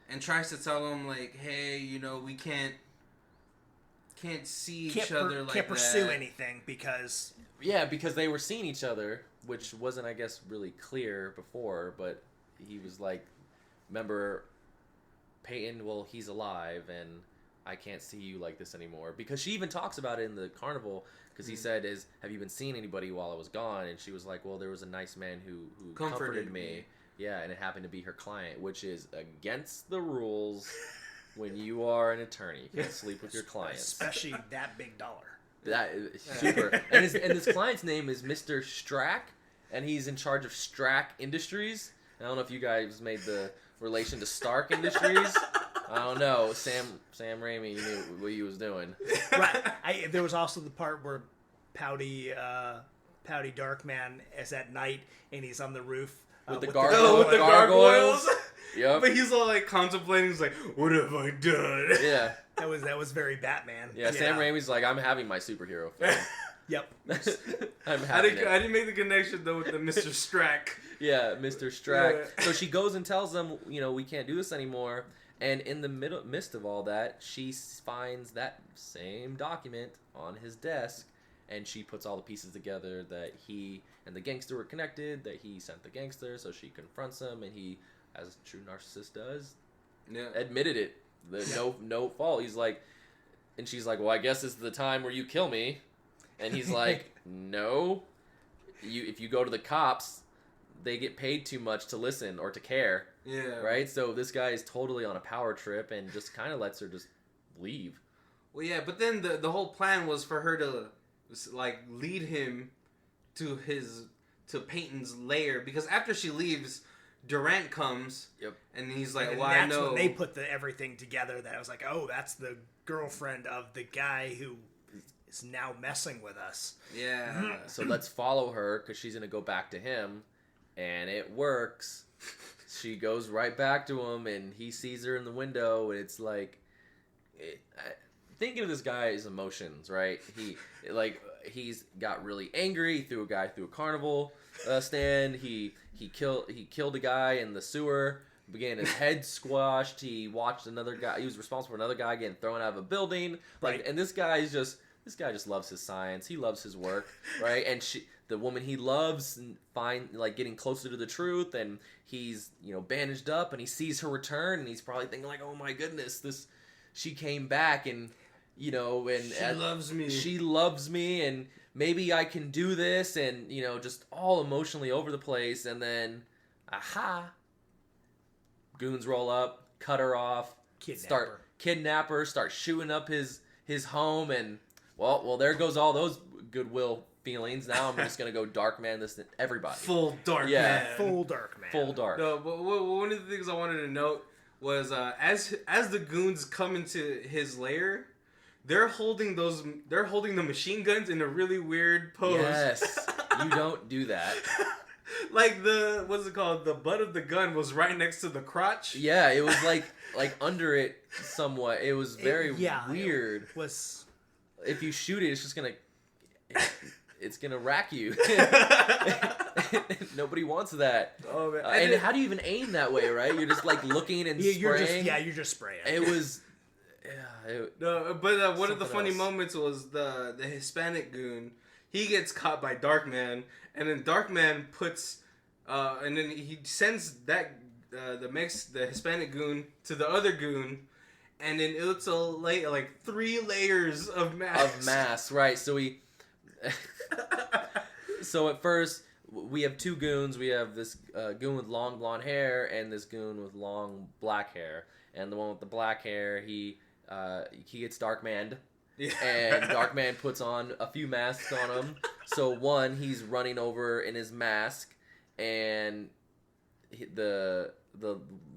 [SPEAKER 2] and tries to tell him, like, hey, we can't see each other like that.
[SPEAKER 1] Can't pursue anything because...
[SPEAKER 3] Yeah, because they were seeing each other, which wasn't, I guess, really clear before, but he was like, remember, Peyton, well, he's alive, and I can't see you like this anymore. Because she even talks about it in the carnival, because he said, have you been seeing anybody while I was gone? And she was like, well, there was a nice man who comforted me. Yeah, and it happened to be her client, which is against the rules when you are an attorney. You can't sleep with your clients.
[SPEAKER 1] Especially that big dollar.
[SPEAKER 3] That is super. And his client's name is Mr. Strack, and he's in charge of Strack Industries. I don't know if you guys made the relation to Stark Industries. I don't know. Sam Raimi knew what he was doing.
[SPEAKER 1] Right. There was also the part where Pouty Darkman is at night and he's on the roof
[SPEAKER 3] with the gargoyles.
[SPEAKER 2] Yep. But he's all like contemplating. He's like, "What have I done?"
[SPEAKER 3] Yeah.
[SPEAKER 1] That was very Batman.
[SPEAKER 3] Yeah. Sam Raimi's like, I'm having my superhero film.
[SPEAKER 1] Yep.
[SPEAKER 2] I'm having I didn't make the connection though with the Mr. Strack.
[SPEAKER 3] Yeah, Mr. Strack. Yeah. So she goes and tells them, we can't do this anymore. And in the midst of all that, she finds that same document on his desk, and she puts all the pieces together that he and the gangster were connected, that he sent the gangster, so she confronts him, and he, as a true narcissist does, admitted it. No fault. He's like, and she's like, well, I guess this is the time where you kill me. And he's like, no. If you go to the cops, they get paid too much to listen or to care.
[SPEAKER 2] Yeah.
[SPEAKER 3] Right? So this guy is totally on a power trip and just kind of lets her just leave.
[SPEAKER 2] Well, yeah, but then the whole plan was for her to, like, lead him to Peyton's lair. Because after she leaves, Durant comes.
[SPEAKER 3] Yep.
[SPEAKER 2] And he's like,
[SPEAKER 1] and
[SPEAKER 2] well,
[SPEAKER 1] that's
[SPEAKER 2] I know.
[SPEAKER 1] When they put everything together that I was like, oh, that's the girlfriend of the guy who is now messing with us.
[SPEAKER 2] Yeah.
[SPEAKER 3] So let's follow her because she's going to go back to him. And it works. She goes right back to him, and he sees her in the window, and it's like... thinking of this guy's emotions, right? He's got really angry. He threw a guy through a carnival stand. He killed a guy in the sewer. Began his head squashed. He watched another guy. He was responsible for another guy getting thrown out of a building.
[SPEAKER 1] Right.
[SPEAKER 3] And this guy just loves his science. He loves his work, right? And the woman he loves, getting closer to the truth, and he's bandaged up, and he sees her return, and he's probably thinking like, oh my goodness, she came back, and she
[SPEAKER 2] loves me.
[SPEAKER 3] She loves me, and maybe I can do this, and just all emotionally over the place, and then, goons roll up, cut her off, kidnap her, start shooting up his home, and well, there goes all those goodwill feelings. Now I'm just gonna go Darkman this everybody.
[SPEAKER 2] Full Darkman.
[SPEAKER 3] Yeah.
[SPEAKER 1] Full Darkman.
[SPEAKER 3] Full dark.
[SPEAKER 2] No, but one of the things I wanted to note was as the goons come into his lair, they're holding the machine guns in a really weird pose.
[SPEAKER 3] Yes. You don't do that.
[SPEAKER 2] Like what's it called? The butt of the gun was right next to the crotch.
[SPEAKER 3] Yeah, it was like under it somewhat. It was very weird.
[SPEAKER 1] It was.
[SPEAKER 3] If you shoot it, it's just gonna rack you. Nobody wants that. Oh man! And how do you even aim that way? Right? You're just looking and spraying.
[SPEAKER 1] You're just spraying.
[SPEAKER 3] It was.
[SPEAKER 2] But one of the funny moments was the Hispanic goon. He gets caught by Darkman, and then Darkman puts, and then he sends that the Hispanic goon to the other goon. And then it's like 3 layers of masks.
[SPEAKER 3] Of masks, right. So so at first, we have 2 goons. We have this goon with long blonde hair and this goon with long black hair. And the one with the black hair, he gets Darkman'd. Yeah. And Darkman puts on a few masks on him. So one, he's running over in his mask, and the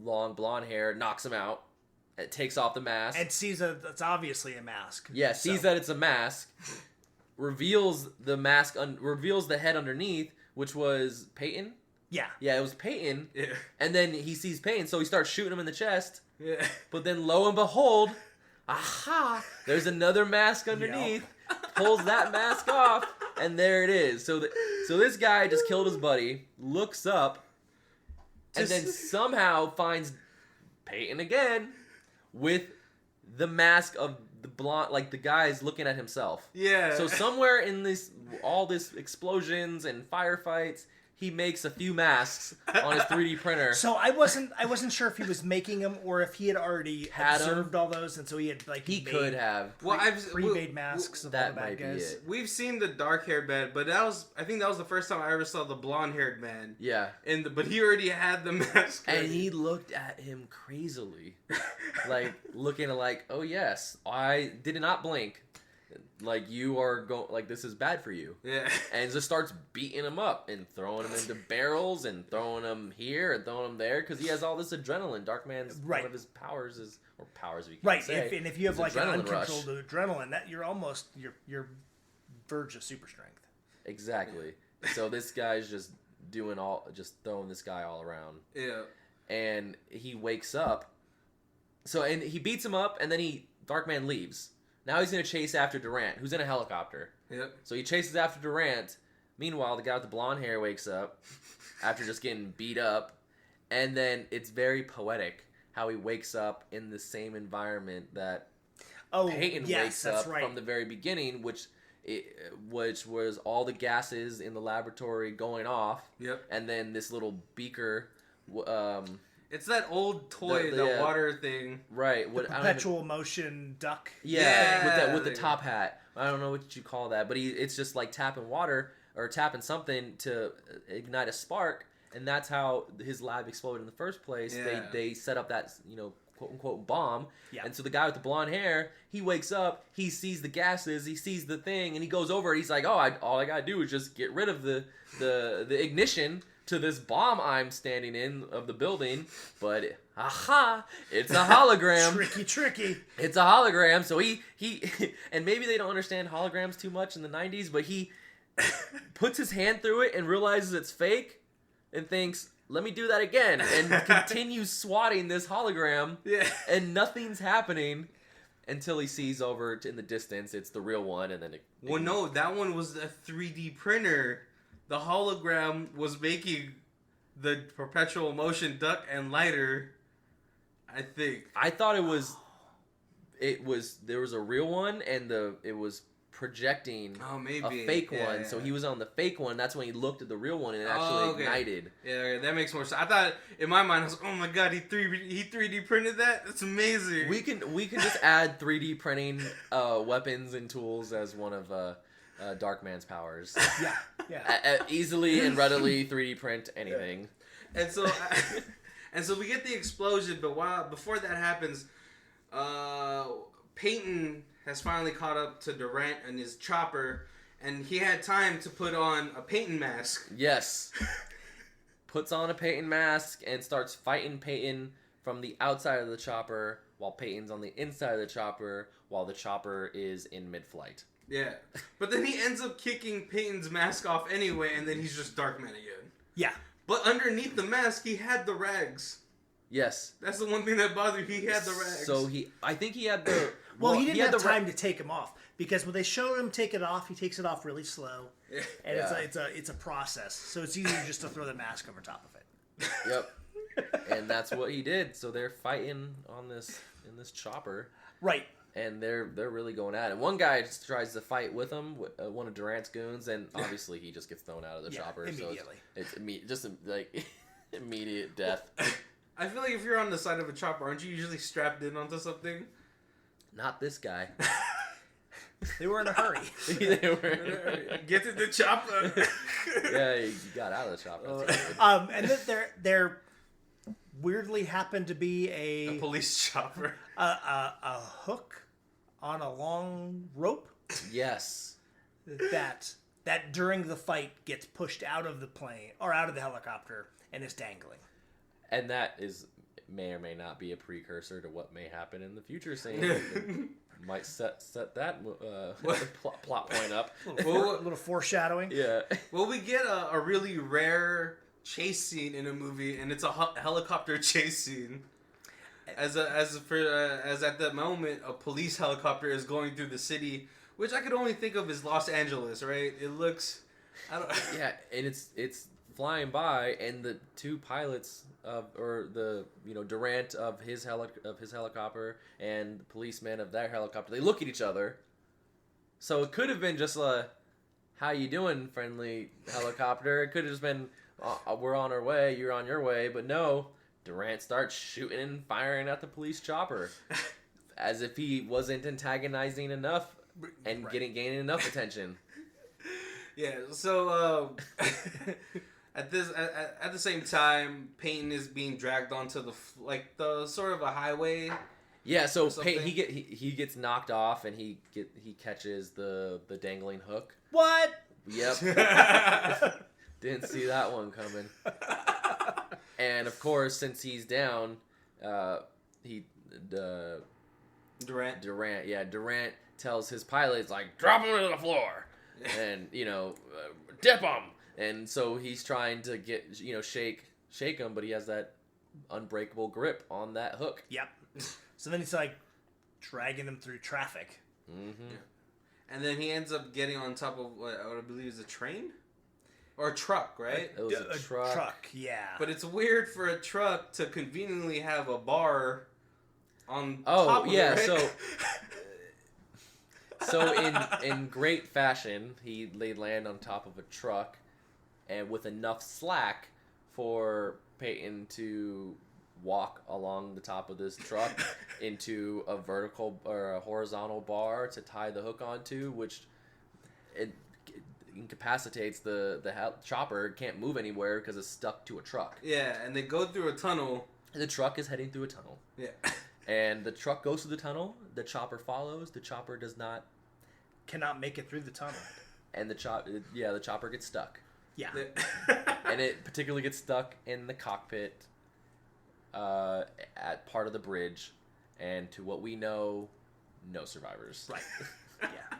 [SPEAKER 3] long blonde hair knocks him out. It takes off the mask.
[SPEAKER 1] And sees that it's obviously a mask.
[SPEAKER 3] Yeah, sees that it's a mask. Reveals the mask, reveals the head underneath, which was Peyton.
[SPEAKER 1] Yeah.
[SPEAKER 3] Yeah, it was Peyton.
[SPEAKER 2] Yeah.
[SPEAKER 3] And then he sees Peyton, so he starts shooting him in the chest.
[SPEAKER 2] Yeah.
[SPEAKER 3] But then lo and behold, aha! There's another mask underneath. Yep. Pulls that mask off, and there it is. So this guy just killed his buddy, looks up, and then somehow finds Peyton again with the mask of the blonde, like the guy's looking at himself.
[SPEAKER 2] Yeah.
[SPEAKER 3] So somewhere in all this explosions and firefights, he makes a few masks on his 3D printer.
[SPEAKER 1] So I wasn't sure if he was making them or if he had already observed all those, and so he had
[SPEAKER 3] could have
[SPEAKER 1] pre-made masks of all the bad guys.
[SPEAKER 2] We've seen the dark-haired man, but I think that was the first time I ever saw the blonde-haired man.
[SPEAKER 3] Yeah.
[SPEAKER 2] But he already had the mask.
[SPEAKER 3] And he looked at him crazily, like looking like, oh yes, I did not blink. Like, you are like, this is bad for you.
[SPEAKER 2] Yeah.
[SPEAKER 3] And just starts beating him up and throwing him into barrels and throwing him here and throwing him there because he has all this adrenaline. Darkman's one of his powers is, or powers if you can say.
[SPEAKER 1] Right, if you have like an uncontrolled adrenaline, that you're almost, you're verge of super strength.
[SPEAKER 3] Exactly. So this guy's just throwing this guy all around.
[SPEAKER 2] Yeah.
[SPEAKER 3] And he wakes up. So, and he beats him up and then Darkman leaves. Now he's going to chase after Durant, who's in a helicopter.
[SPEAKER 2] Yep.
[SPEAKER 3] So he chases after Durant. Meanwhile, the guy with the blonde hair wakes up after just getting beat up. And then it's very poetic how he wakes up in the same environment that Peyton wakes up from the very beginning, which was all the gases in the laboratory going off.
[SPEAKER 2] Yep.
[SPEAKER 3] And then this little beaker...
[SPEAKER 2] it's that old toy, the water thing.
[SPEAKER 3] Right.
[SPEAKER 1] The perpetual motion duck.
[SPEAKER 3] Yeah, with the top hat. I don't know what you call that, but it's just like tapping water or tapping something to ignite a spark, and that's how his lab exploded in the first place. Yeah. They set up that, quote unquote bomb. Yeah. And so the guy with the blonde hair, he wakes up, he sees the gases, he sees the thing, and he goes over, he's like, all I gotta do is just get rid of the ignition to this bomb I'm standing in of the building, but it's a hologram.
[SPEAKER 1] Tricky.
[SPEAKER 3] It's a hologram. So he and maybe they don't understand holograms too much in the 90s, but he puts his hand through it and realizes it's fake and thinks, let me do that again, and continues swatting this hologram.
[SPEAKER 2] Yeah.
[SPEAKER 3] And nothing's happening until he sees over in the distance it's the real one, and then
[SPEAKER 2] no, that one was a 3D printer. The hologram was making the perpetual motion duck and lighter, I think.
[SPEAKER 3] I thought there was a real one and it was projecting a fake one. Yeah. So he was on the fake one. That's when he looked at the real one and it actually ignited.
[SPEAKER 2] Yeah, that makes more sense. I thought in my mind I was like, oh my god, he 3D printed that? That's amazing.
[SPEAKER 3] We can just add 3D printing weapons and tools as one of Darkman's powers. Yeah. Easily and readily 3D print anything.
[SPEAKER 2] And so we get the explosion, but before that happens, Peyton has finally caught up to Durant and his chopper, and he had time to put on a Peyton mask.
[SPEAKER 3] Yes. Puts on a Peyton mask and starts fighting Peyton from the outside of the chopper while Peyton's on the inside of the chopper while the chopper is in mid-flight.
[SPEAKER 2] Yeah. But then he ends up kicking Peyton's mask off anyway, and then he's just Darkman again.
[SPEAKER 1] Yeah.
[SPEAKER 2] But underneath the mask, he had the rags.
[SPEAKER 3] Yes.
[SPEAKER 2] That's the one thing that bothered me. He had the rags.
[SPEAKER 3] So I think he had the...
[SPEAKER 1] well, he didn't have time to take them off. Because when they showed him take it off, he takes it off really slow. Yeah. And it's a process. So it's easier just to throw the mask over top of it.
[SPEAKER 3] Yep. And that's what he did. So they're fighting in this chopper.
[SPEAKER 1] Right.
[SPEAKER 3] And they're really going at it. One guy just tries to fight with him, one of Durant's goons, and obviously he just gets thrown out of the chopper.
[SPEAKER 1] Immediately.
[SPEAKER 3] So it's just like immediate death.
[SPEAKER 2] I feel like if you're on the side of a chopper, aren't you usually strapped in onto something?
[SPEAKER 3] Not this guy.
[SPEAKER 1] They were in a hurry.
[SPEAKER 2] Get to the chopper.
[SPEAKER 3] Yeah, he got out of the chopper.
[SPEAKER 1] And then there weirdly happened to be a
[SPEAKER 2] police chopper.
[SPEAKER 1] A hook on a long rope.
[SPEAKER 3] Yes.
[SPEAKER 1] That during the fight gets pushed out of the plane or out of the helicopter and is dangling.
[SPEAKER 3] And that may or may not be a precursor to what may happen in the future scene. Might set that plot point up.
[SPEAKER 1] A little foreshadowing.
[SPEAKER 3] Yeah.
[SPEAKER 2] Well, we get a really rare chase scene in a movie, and it's a helicopter chase scene. As at that moment, a police helicopter is going through the city, which I could only think of as Los Angeles, right? It looks,
[SPEAKER 3] Yeah, and it's flying by, and the two pilots Durant of his helicopter and the policeman of their helicopter, they look at each other. So it could have been just a, "How you doing, friendly helicopter?" It could have just been, "We're on our way, you're on your way," but no. Durant starts shooting and firing at the police chopper, as if he wasn't antagonizing enough and gaining enough attention.
[SPEAKER 2] Yeah. So at the same time, Peyton is being dragged onto the sort of a highway.
[SPEAKER 3] Yeah. So Peyton, he gets knocked off and he catches the dangling hook.
[SPEAKER 1] What?
[SPEAKER 3] Yep. Didn't see that one coming. And of course, since he's down, Durant tells his pilots, like, "Drop him to the floor," and dip him. And so he's trying to get shake him, but he has that unbreakable grip on that hook.
[SPEAKER 1] Yep. So then he's like dragging him through traffic.
[SPEAKER 3] Mm-hmm.
[SPEAKER 2] Yeah. And then he ends up getting on top of what I believe is a train. Or a truck, right?
[SPEAKER 3] It was a truck.
[SPEAKER 1] Truck, yeah.
[SPEAKER 2] But it's weird for a truck to conveniently have a bar on top of it, right?
[SPEAKER 3] So in great fashion, they land on top of a truck, and with enough slack for Peyton to walk along the top of this truck into a vertical or a horizontal bar to tie the hook onto, which it incapacitates the chopper. It can't move anywhere because it's stuck to a truck.
[SPEAKER 2] Yeah, and they go through a tunnel.
[SPEAKER 3] The truck is heading through a tunnel.
[SPEAKER 2] Yeah.
[SPEAKER 3] And the truck goes through the tunnel. The chopper follows. The chopper
[SPEAKER 1] cannot make it through the tunnel.
[SPEAKER 3] And the chopper gets stuck.
[SPEAKER 1] Yeah.
[SPEAKER 3] And it particularly gets stuck in the cockpit at part of the bridge. And to what we know, no survivors.
[SPEAKER 1] Right. Yeah.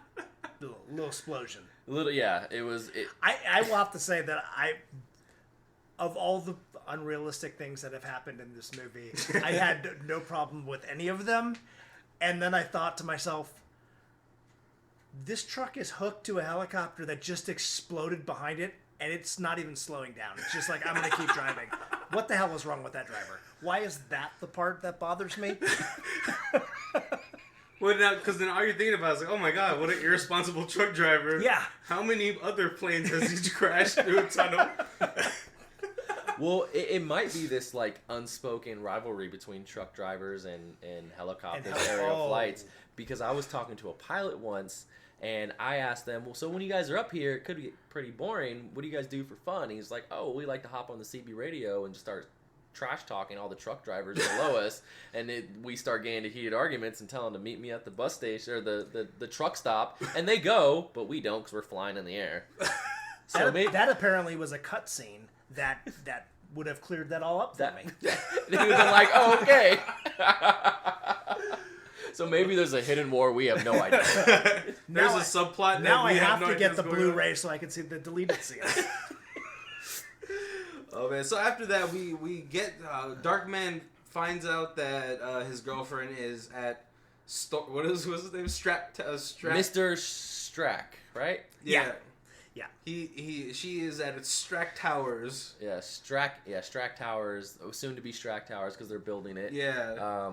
[SPEAKER 1] Little explosion.
[SPEAKER 3] It was.
[SPEAKER 1] I will have to say that of all the unrealistic things that have happened in this movie, I had no problem with any of them. And then I thought to myself, this truck is hooked to a helicopter that just exploded behind it, and it's not even slowing down. It's just like, I'm going to keep driving. What the hell is wrong with that driver? Why is that the part that bothers me?
[SPEAKER 2] Well, now, because then all you're thinking about is like, oh my god, what an irresponsible truck driver.
[SPEAKER 1] Yeah.
[SPEAKER 2] How many other planes has he crashed through a tunnel?
[SPEAKER 3] Well, it might be this like unspoken rivalry between truck drivers and helicopters, aerial flights. Because I was talking to a pilot once, and I asked them, well, so when you guys are up here, it could get pretty boring. What do you guys do for fun? And he's like, oh, we like to hop on the CB radio and just start trash talking all the truck drivers below us, and we start getting into heated arguments and tell them to meet me at the bus station or the truck stop, and they go, but we don't because we're flying in the air.
[SPEAKER 1] So that apparently was a cut scene that would have cleared that all up for me.
[SPEAKER 3] They would have been like, oh, okay. So maybe there's a hidden war we have no idea.
[SPEAKER 2] There's a subplot.
[SPEAKER 1] Now I have to get the Blu-ray so I can see the deleted scenes.
[SPEAKER 2] Oh man! So after that, we get Darkman finds out that his girlfriend is at what's his name?
[SPEAKER 3] Mr. Strack, right?
[SPEAKER 1] Yeah.
[SPEAKER 2] She is at Strack Towers.
[SPEAKER 3] Yeah, Strack Towers. Soon to be Strack Towers because they're building it.
[SPEAKER 2] Yeah.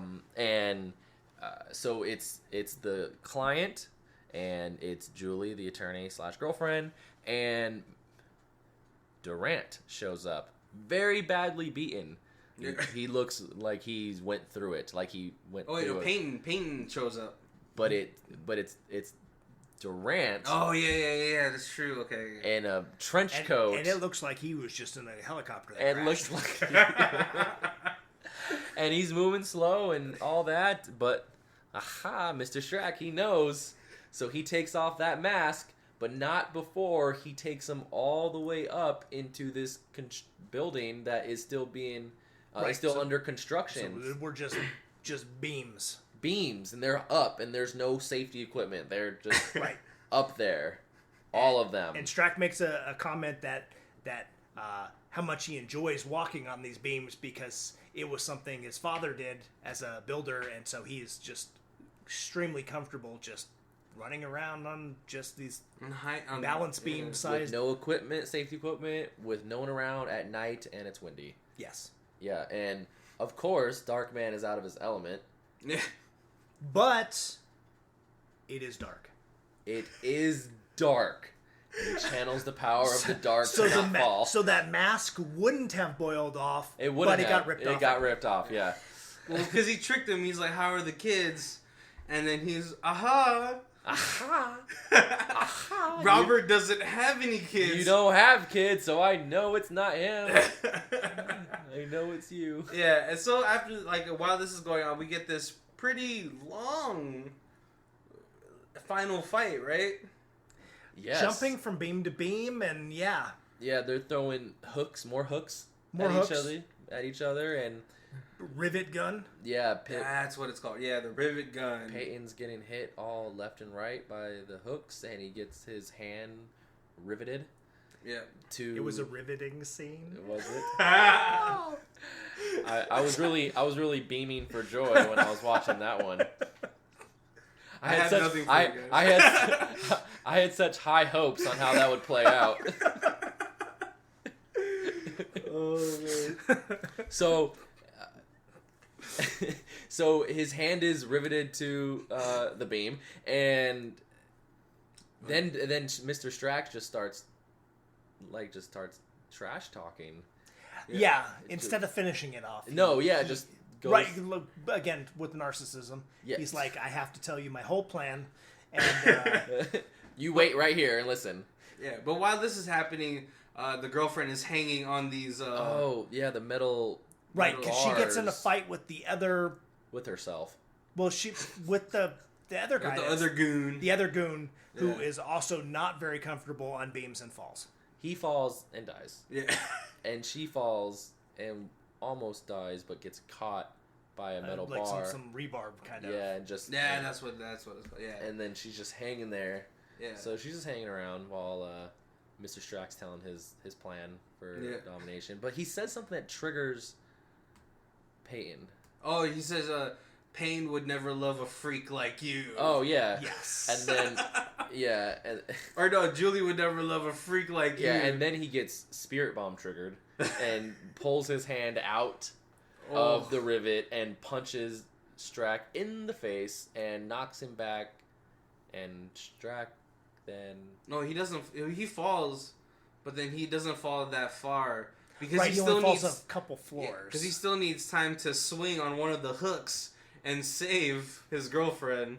[SPEAKER 3] So it's the client, and it's Julie, the attorney / girlfriend, and Durant shows up, very badly beaten. He looks like he went through it, like he went.
[SPEAKER 2] Oh, wait, no, Peyton shows up.
[SPEAKER 3] But it's Durant.
[SPEAKER 2] Oh yeah, that's true. Okay.
[SPEAKER 3] In a trench coat,
[SPEAKER 1] and it looks like he was just in a helicopter.
[SPEAKER 3] And looks like, and he's moving slow and all that. But Mr. Strack, he knows, so he takes off that mask. But not before he takes them all the way up into this building that is still being, under construction.
[SPEAKER 1] So we're just beams.
[SPEAKER 3] Beams, and they're up, and there's no safety equipment. They're just up there, all of them.
[SPEAKER 1] And Strack makes a comment that how much he enjoys walking on these beams because it was something his father did as a builder, and so he's just extremely comfortable just running around on just these balance beam sized.
[SPEAKER 3] With no equipment, safety equipment, with no one around at night, and it's windy.
[SPEAKER 1] Yes.
[SPEAKER 3] Yeah, and of course, Darkman is out of his element.
[SPEAKER 1] But it is dark.
[SPEAKER 3] It is dark. It channels the power of the dark to not fall.
[SPEAKER 1] So that mask wouldn't have boiled off,
[SPEAKER 3] It wouldn't
[SPEAKER 1] but it got ripped off.
[SPEAKER 3] It got ripped off, yeah.
[SPEAKER 2] Well, because he tricked him. He's like, how are the kids? And then he's, aha.
[SPEAKER 3] Aha.
[SPEAKER 2] Aha. Robert doesn't have any kids.
[SPEAKER 3] You don't have kids, so I know it's not him. I know it's you.
[SPEAKER 2] Yeah, and so after, while this is going on, we get this pretty long final fight, right?
[SPEAKER 3] Yes.
[SPEAKER 1] Jumping from beam to beam, and yeah.
[SPEAKER 3] Yeah, they're throwing more hooks at each other, and
[SPEAKER 1] rivet gun.
[SPEAKER 3] Yeah,
[SPEAKER 2] that's what it's called. Yeah, the rivet gun.
[SPEAKER 3] Peyton's getting hit all left and right by the hooks, and he gets his hand riveted.
[SPEAKER 2] Yeah.
[SPEAKER 1] It was a riveting scene.
[SPEAKER 3] Was it? I was really beaming for joy when I was watching that one. I had such high hopes on how that would play out.
[SPEAKER 2] Oh man.
[SPEAKER 3] So his hand is riveted to the beam, and then Mr. Strax just starts trash talking.
[SPEAKER 1] Yeah, instead of finishing it off.
[SPEAKER 3] Just goes...
[SPEAKER 1] Right, again, with narcissism. Yes. He's like, I have to tell you my whole plan, and...
[SPEAKER 3] you wait right here and listen.
[SPEAKER 2] Yeah, but while this is happening, the girlfriend is hanging on these...
[SPEAKER 3] the metal...
[SPEAKER 1] Right, because she gets in a fight with the other...
[SPEAKER 3] With herself.
[SPEAKER 1] Well, with the other guy.
[SPEAKER 2] With the other goon.
[SPEAKER 1] The other goon, who is also not very comfortable on beams and falls.
[SPEAKER 3] He falls and dies.
[SPEAKER 2] Yeah.
[SPEAKER 3] And she falls and almost dies, but gets caught by a metal
[SPEAKER 1] like
[SPEAKER 3] bar.
[SPEAKER 1] Some rebarb kind of.
[SPEAKER 3] Yeah, and just...
[SPEAKER 2] Yeah, that's what it's called. Yeah.
[SPEAKER 3] And then she's just hanging there.
[SPEAKER 2] Yeah.
[SPEAKER 3] So she's just hanging around while Mr. Strax telling his plan for domination. But he says something that triggers Peyton.
[SPEAKER 2] Oh, he says, Payne would never love a freak like you.
[SPEAKER 3] Oh, yeah.
[SPEAKER 1] Yes.
[SPEAKER 3] And then, yeah.
[SPEAKER 2] Or no, Julie would never love a freak like you.
[SPEAKER 3] Yeah, and then he gets spirit bomb triggered and pulls his hand out of the rivet and punches Strack in the face and knocks him back. And Strack then...
[SPEAKER 2] No, he doesn't. He falls, but then he doesn't fall that far. Because
[SPEAKER 1] he
[SPEAKER 2] still
[SPEAKER 1] only
[SPEAKER 2] needs
[SPEAKER 1] falls a couple floors.
[SPEAKER 2] Because he still needs time to swing on one of the hooks and save his girlfriend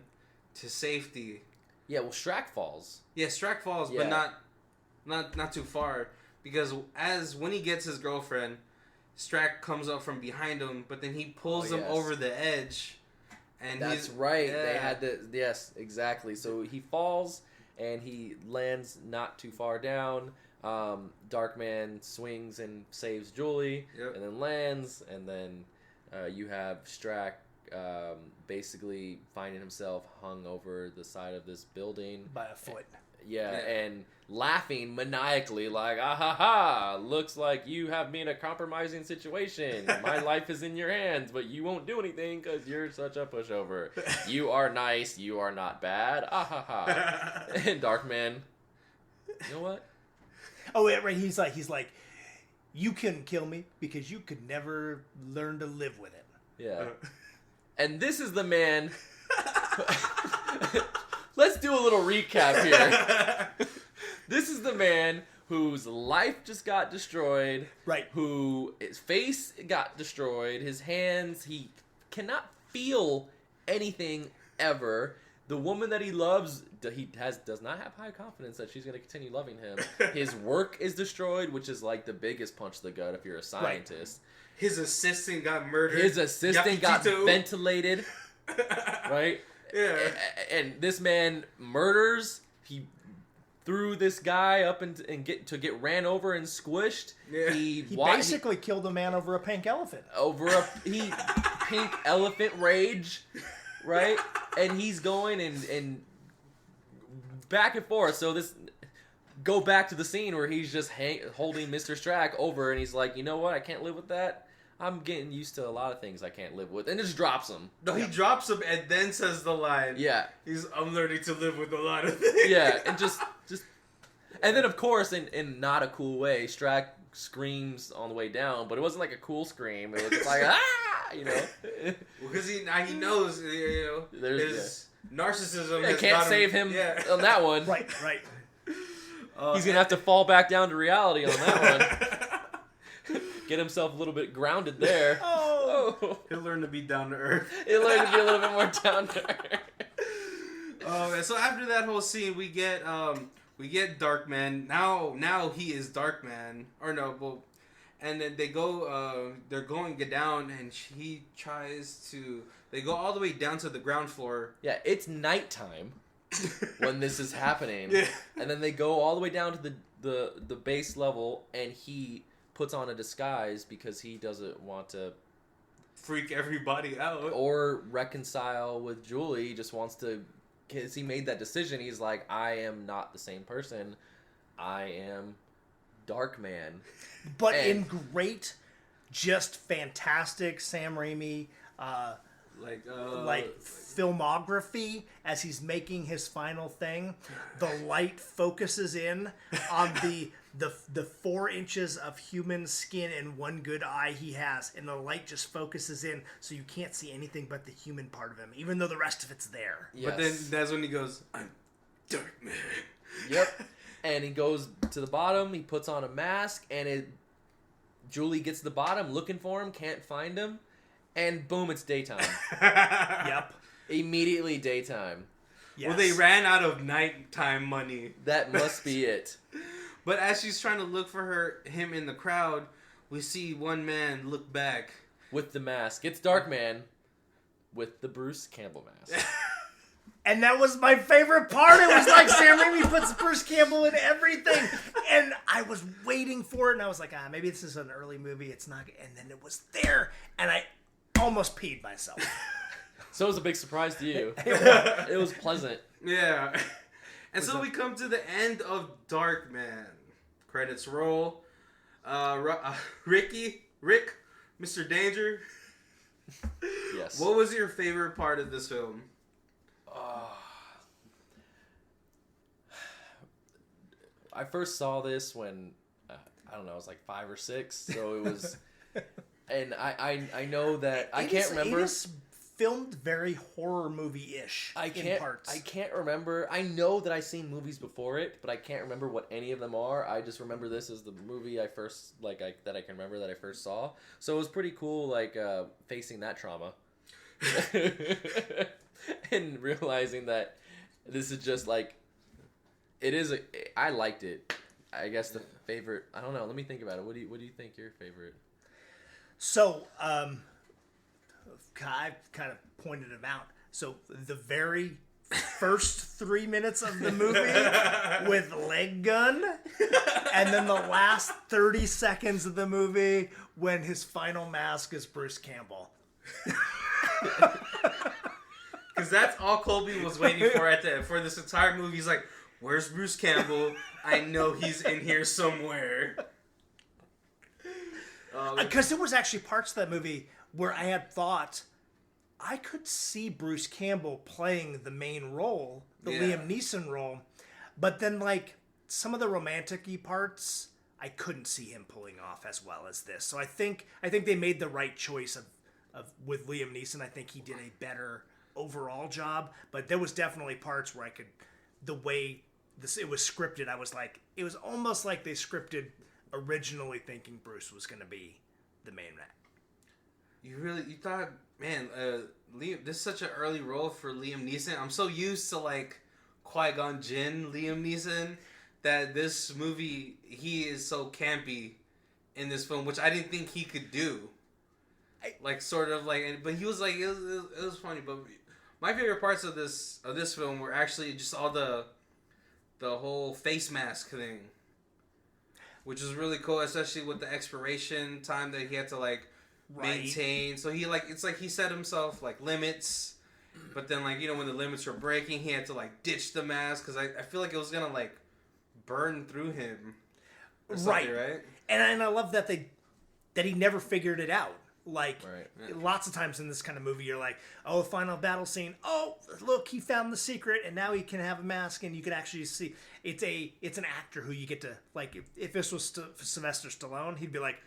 [SPEAKER 2] to safety.
[SPEAKER 3] Yeah, well, Strack falls.
[SPEAKER 2] Yeah, Strack falls, but not too far. Because when he gets his girlfriend, Strack comes up from behind him, but then he pulls him over the edge. And
[SPEAKER 3] that's right. Yeah. They had the... Yes, exactly. So he falls, and he lands not too far down. Darkman swings and saves Julie, and then lands, and then you have Strack basically finding himself hung over the side of this building
[SPEAKER 1] by a foot.
[SPEAKER 3] Yeah, and laughing maniacally like, ah ha ha, looks like you have me in a compromising situation. My life is in your hands, but you won't do anything because you're such a pushover. You are nice, you are not bad, ah ha ha. And Darkman, you know what?
[SPEAKER 1] Oh, yeah, right. He's like, you couldn't kill me because you could never learn to live with it.
[SPEAKER 3] Yeah. And this is the man... Let's do a little recap here. This is the man whose life just got destroyed.
[SPEAKER 1] Right.
[SPEAKER 3] His face got destroyed. His hands, he cannot feel anything ever. The woman that he loves, does not have high confidence that she's going to continue loving him. His work is destroyed, which is like the biggest punch to the gut if you're a scientist.
[SPEAKER 2] Right. His assistant got murdered.
[SPEAKER 3] His assistant got ventilated. Right?
[SPEAKER 2] Yeah.
[SPEAKER 3] And this man murders. He threw this guy up and get ran over and squished.
[SPEAKER 2] Yeah.
[SPEAKER 1] He basically killed a man over a pink elephant.
[SPEAKER 3] Pink elephant rage. Right? And he's going and back and forth. So go back to the scene where he's just holding Mr. Strack over, and he's like, you know what? I can't live with that. I'm getting used to a lot of things I can't live with, and just drops him.
[SPEAKER 2] No, he drops him and then says the line.
[SPEAKER 3] Yeah,
[SPEAKER 2] I'm learning to live with a lot of things.
[SPEAKER 3] Yeah, and just, and then of course, in not a cool way, Strack screams on the way down, but it wasn't like a cool scream. It was just like you know,
[SPEAKER 2] because he knows his narcissism.
[SPEAKER 3] I can't save him on that one.
[SPEAKER 1] Right.
[SPEAKER 3] He's gonna have to fall back down to reality on that one. Get himself a little bit grounded there.
[SPEAKER 2] Oh. He'll learn to be down to earth.
[SPEAKER 3] He'll learn to be a little bit more down to earth.
[SPEAKER 2] Oh man! So after that whole scene, we get Darkman. Now he is Darkman, or no? Well, and then they go. They're going down, and he tries to. They go all the way down to the ground floor.
[SPEAKER 3] Yeah, it's nighttime when this is happening.
[SPEAKER 2] Yeah.
[SPEAKER 3] And then they go all the way down to the base level, and he puts on a disguise because he doesn't want to
[SPEAKER 2] freak everybody out
[SPEAKER 3] or reconcile with Julie. He just wants to, because he made that decision. He's like, I am not the same person. I am Darkman.
[SPEAKER 1] But in great, just fantastic Sam Raimi filmography, as he's making his final thing, the light focuses in on the 4 inches of human skin and one good eye he has, and the light just focuses in, so you can't see anything but the human part of him, even though the rest of it's there.
[SPEAKER 3] Yes.
[SPEAKER 2] But then that's when he goes, I'm Darkman.
[SPEAKER 3] Yep. And he goes to the bottom, he puts on a mask, and Julie gets to the bottom looking for him, can't find him, and boom, it's daytime.
[SPEAKER 1] Yep.
[SPEAKER 3] Immediately daytime.
[SPEAKER 2] Yes. Well, they ran out of nighttime money.
[SPEAKER 3] That must be it.
[SPEAKER 2] But as she's trying to look for him in the crowd, we see one man look back.
[SPEAKER 3] With the mask. It's Darkman with the Bruce Campbell mask.
[SPEAKER 1] And that was my favorite part. It was like Sam Raimi puts Bruce Campbell in everything. And I was waiting for it, and I was like, maybe this is an early movie. It's not. And then it was there, and I almost peed myself.
[SPEAKER 3] So it was a big surprise to you. It was pleasant.
[SPEAKER 2] Yeah. And so we come to the end of Darkman. Credits roll. Rick, Mr. Danger.
[SPEAKER 3] Yes.
[SPEAKER 2] What was your favorite part of this film?
[SPEAKER 3] I first saw this when, I don't know, I was like 5 or 6. So it was, and I know that, I can't remember.
[SPEAKER 1] It is filmed very horror movie-ish in parts.
[SPEAKER 3] I can't remember. I know that I've seen movies before it, but I can't remember what any of them are. I just remember this as the movie I first, that I can remember that I first saw. So it was pretty cool, facing that trauma. And realizing that this is just I liked it. I guess the favorite, I don't know, let me think about it. What do you think your favorite?
[SPEAKER 1] So, I've kind of pointed him out. So the very first 3 minutes of the movie with leg gun, and then the last 30 seconds of the movie when his final mask is Bruce Campbell.
[SPEAKER 2] Because that's all Colby was waiting for for this entire movie. He's like, where's Bruce Campbell? I know he's in here somewhere.
[SPEAKER 1] Because there was actually parts of that movie where I had thought I could see Bruce Campbell playing the main role, the Liam Neeson role, but then some of the romantic-y parts I couldn't see him pulling off as well as this. So I think they made the right choice of with Liam Neeson. I think he did a better overall job, but there was definitely parts where the way it was scripted, I was like, it was almost like they scripted originally thinking Bruce was going to be the main man.
[SPEAKER 2] You thought, man, Liam, this is such an early role for Liam Neeson. I'm so used to Qui-Gon Jinn Liam Neeson that this movie, he is so campy in this film, which I didn't think he could do. But he was it was funny. But my favorite parts of this film were actually just all the whole face mask thing, which is really cool, especially with the expiration time that he had to maintain. So he he set himself limits, but then when the limits were breaking, he had to ditch the mask because I feel like it was gonna burn through him.
[SPEAKER 1] Right. And I love that he never figured it out. Like, lots of times in this kind of movie, you're like, oh, final battle scene. Oh, look, he found the secret, and now he can have a mask, and you can actually see. It's an actor who you get to, like, if this was Sylvester Stallone, he'd be like,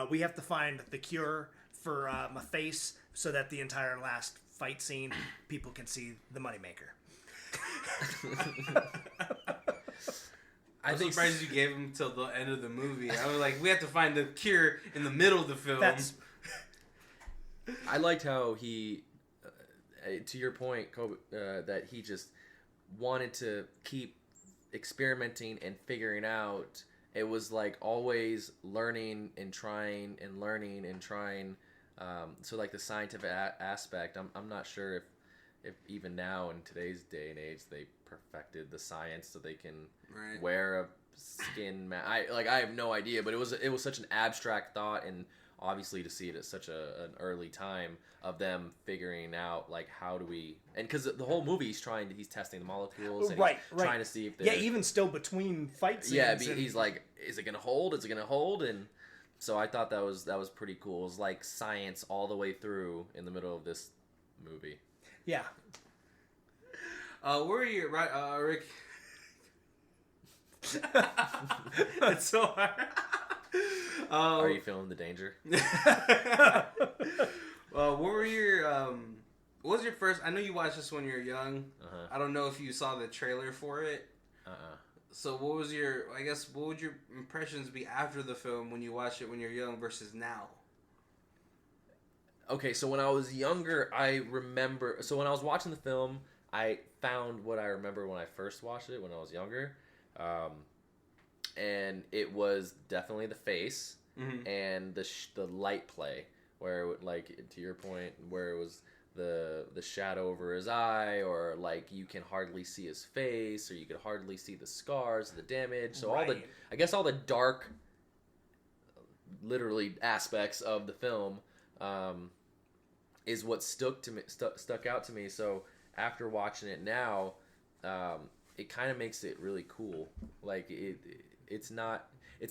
[SPEAKER 1] we have to find the cure for my face so that the entire last fight scene, people can see the moneymaker.
[SPEAKER 2] I'm surprised you gave him till the end of the movie. I was like, we have to find the cure in the middle of the film.
[SPEAKER 3] I liked how he, to your point, Kobe, that he just wanted to keep experimenting and figuring out. It was like always learning and trying and learning and trying. So like the scientific aspect, I'm not sure if even now in today's day and age they perfected the science so they can wear a skin mask. I have no idea, but it was such an abstract thought, and obviously to see it at such an early time of them figuring out like how do we, and because the whole movie he's testing the molecules and trying to see if they're,
[SPEAKER 1] even still between fight scenes.
[SPEAKER 3] He's like, is it gonna hold? Is it gonna hold? And so I thought that was pretty cool. It was like science all the way through in the middle of this movie.
[SPEAKER 1] Yeah.
[SPEAKER 2] Where are you, Rick? It's so hard.
[SPEAKER 3] Are you feeling the danger?
[SPEAKER 2] What were your what was your first? I know you watched this when you were young. I don't know if you saw the trailer for it. So what would your impressions be after the film when you watched it when you're young versus now?
[SPEAKER 3] Okay, so when I was younger, I remember. So when I was watching the film, I found what I remember when I first watched it when I was younger, and it was definitely the face and the light play, where like to your point, where it was the shadow over his eye, or like you can hardly see his face, or you could hardly see the scars, the damage. So all the dark, literally aspects of the film. Is what stuck out to me. So after watching it now, it kind of makes it really cool. Like it's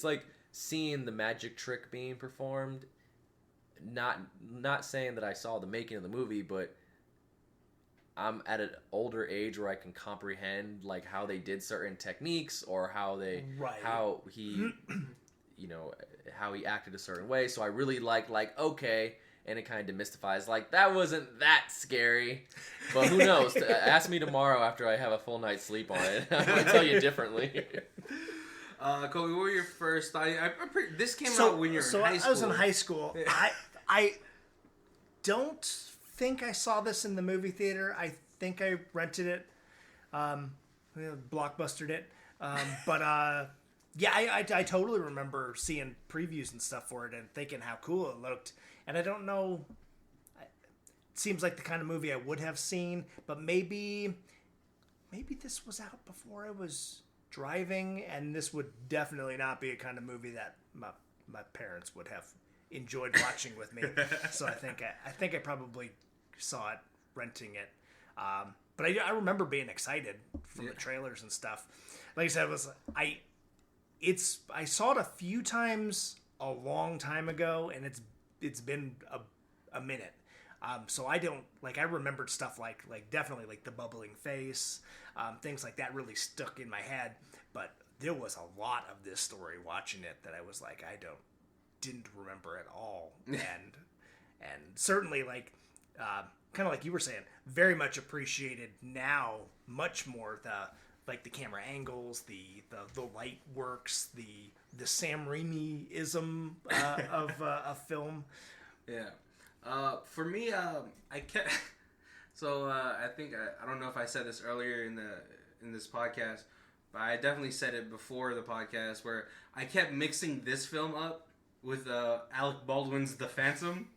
[SPEAKER 3] like seeing the magic trick being performed. Not saying that I saw the making of the movie, but I'm at an older age where I can comprehend like how they did certain techniques, or how he how he acted a certain way. So I really like okay. And it kind of demystifies, like, that wasn't that scary. But who knows? Ask me tomorrow after I have a full night's sleep on it. I'm going to tell you differently.
[SPEAKER 2] Kobe, what were your first thoughts? This came out when you were in high school.
[SPEAKER 1] I was in high school. I don't think I saw this in the movie theater. I think I rented it. Blockbustered it. I totally remember seeing previews and stuff for it and thinking how cool it looked. And I don't know, it seems like the kind of movie I would have seen, but maybe this was out before I was driving, and this would definitely not be a kind of movie that my parents would have enjoyed watching with me. So I think I probably saw it, renting it. But I remember being excited from the trailers and stuff. Like I said, I saw it a few times a long time ago, and it's been a minute. So I don't, I remembered stuff like definitely like the bubbling face, things like that really stuck in my head. But there was a lot of this story watching it that I was like, didn't remember at all. and certainly kind of like you were saying, very much appreciated now, much more the camera angles, the light works, the Sam Raimi-ism of film.
[SPEAKER 2] Yeah. For me, I kept. So I think I don't know if I said this earlier in this podcast, but I definitely said it before the podcast, where I kept mixing this film up with Alec Baldwin's The Phantom.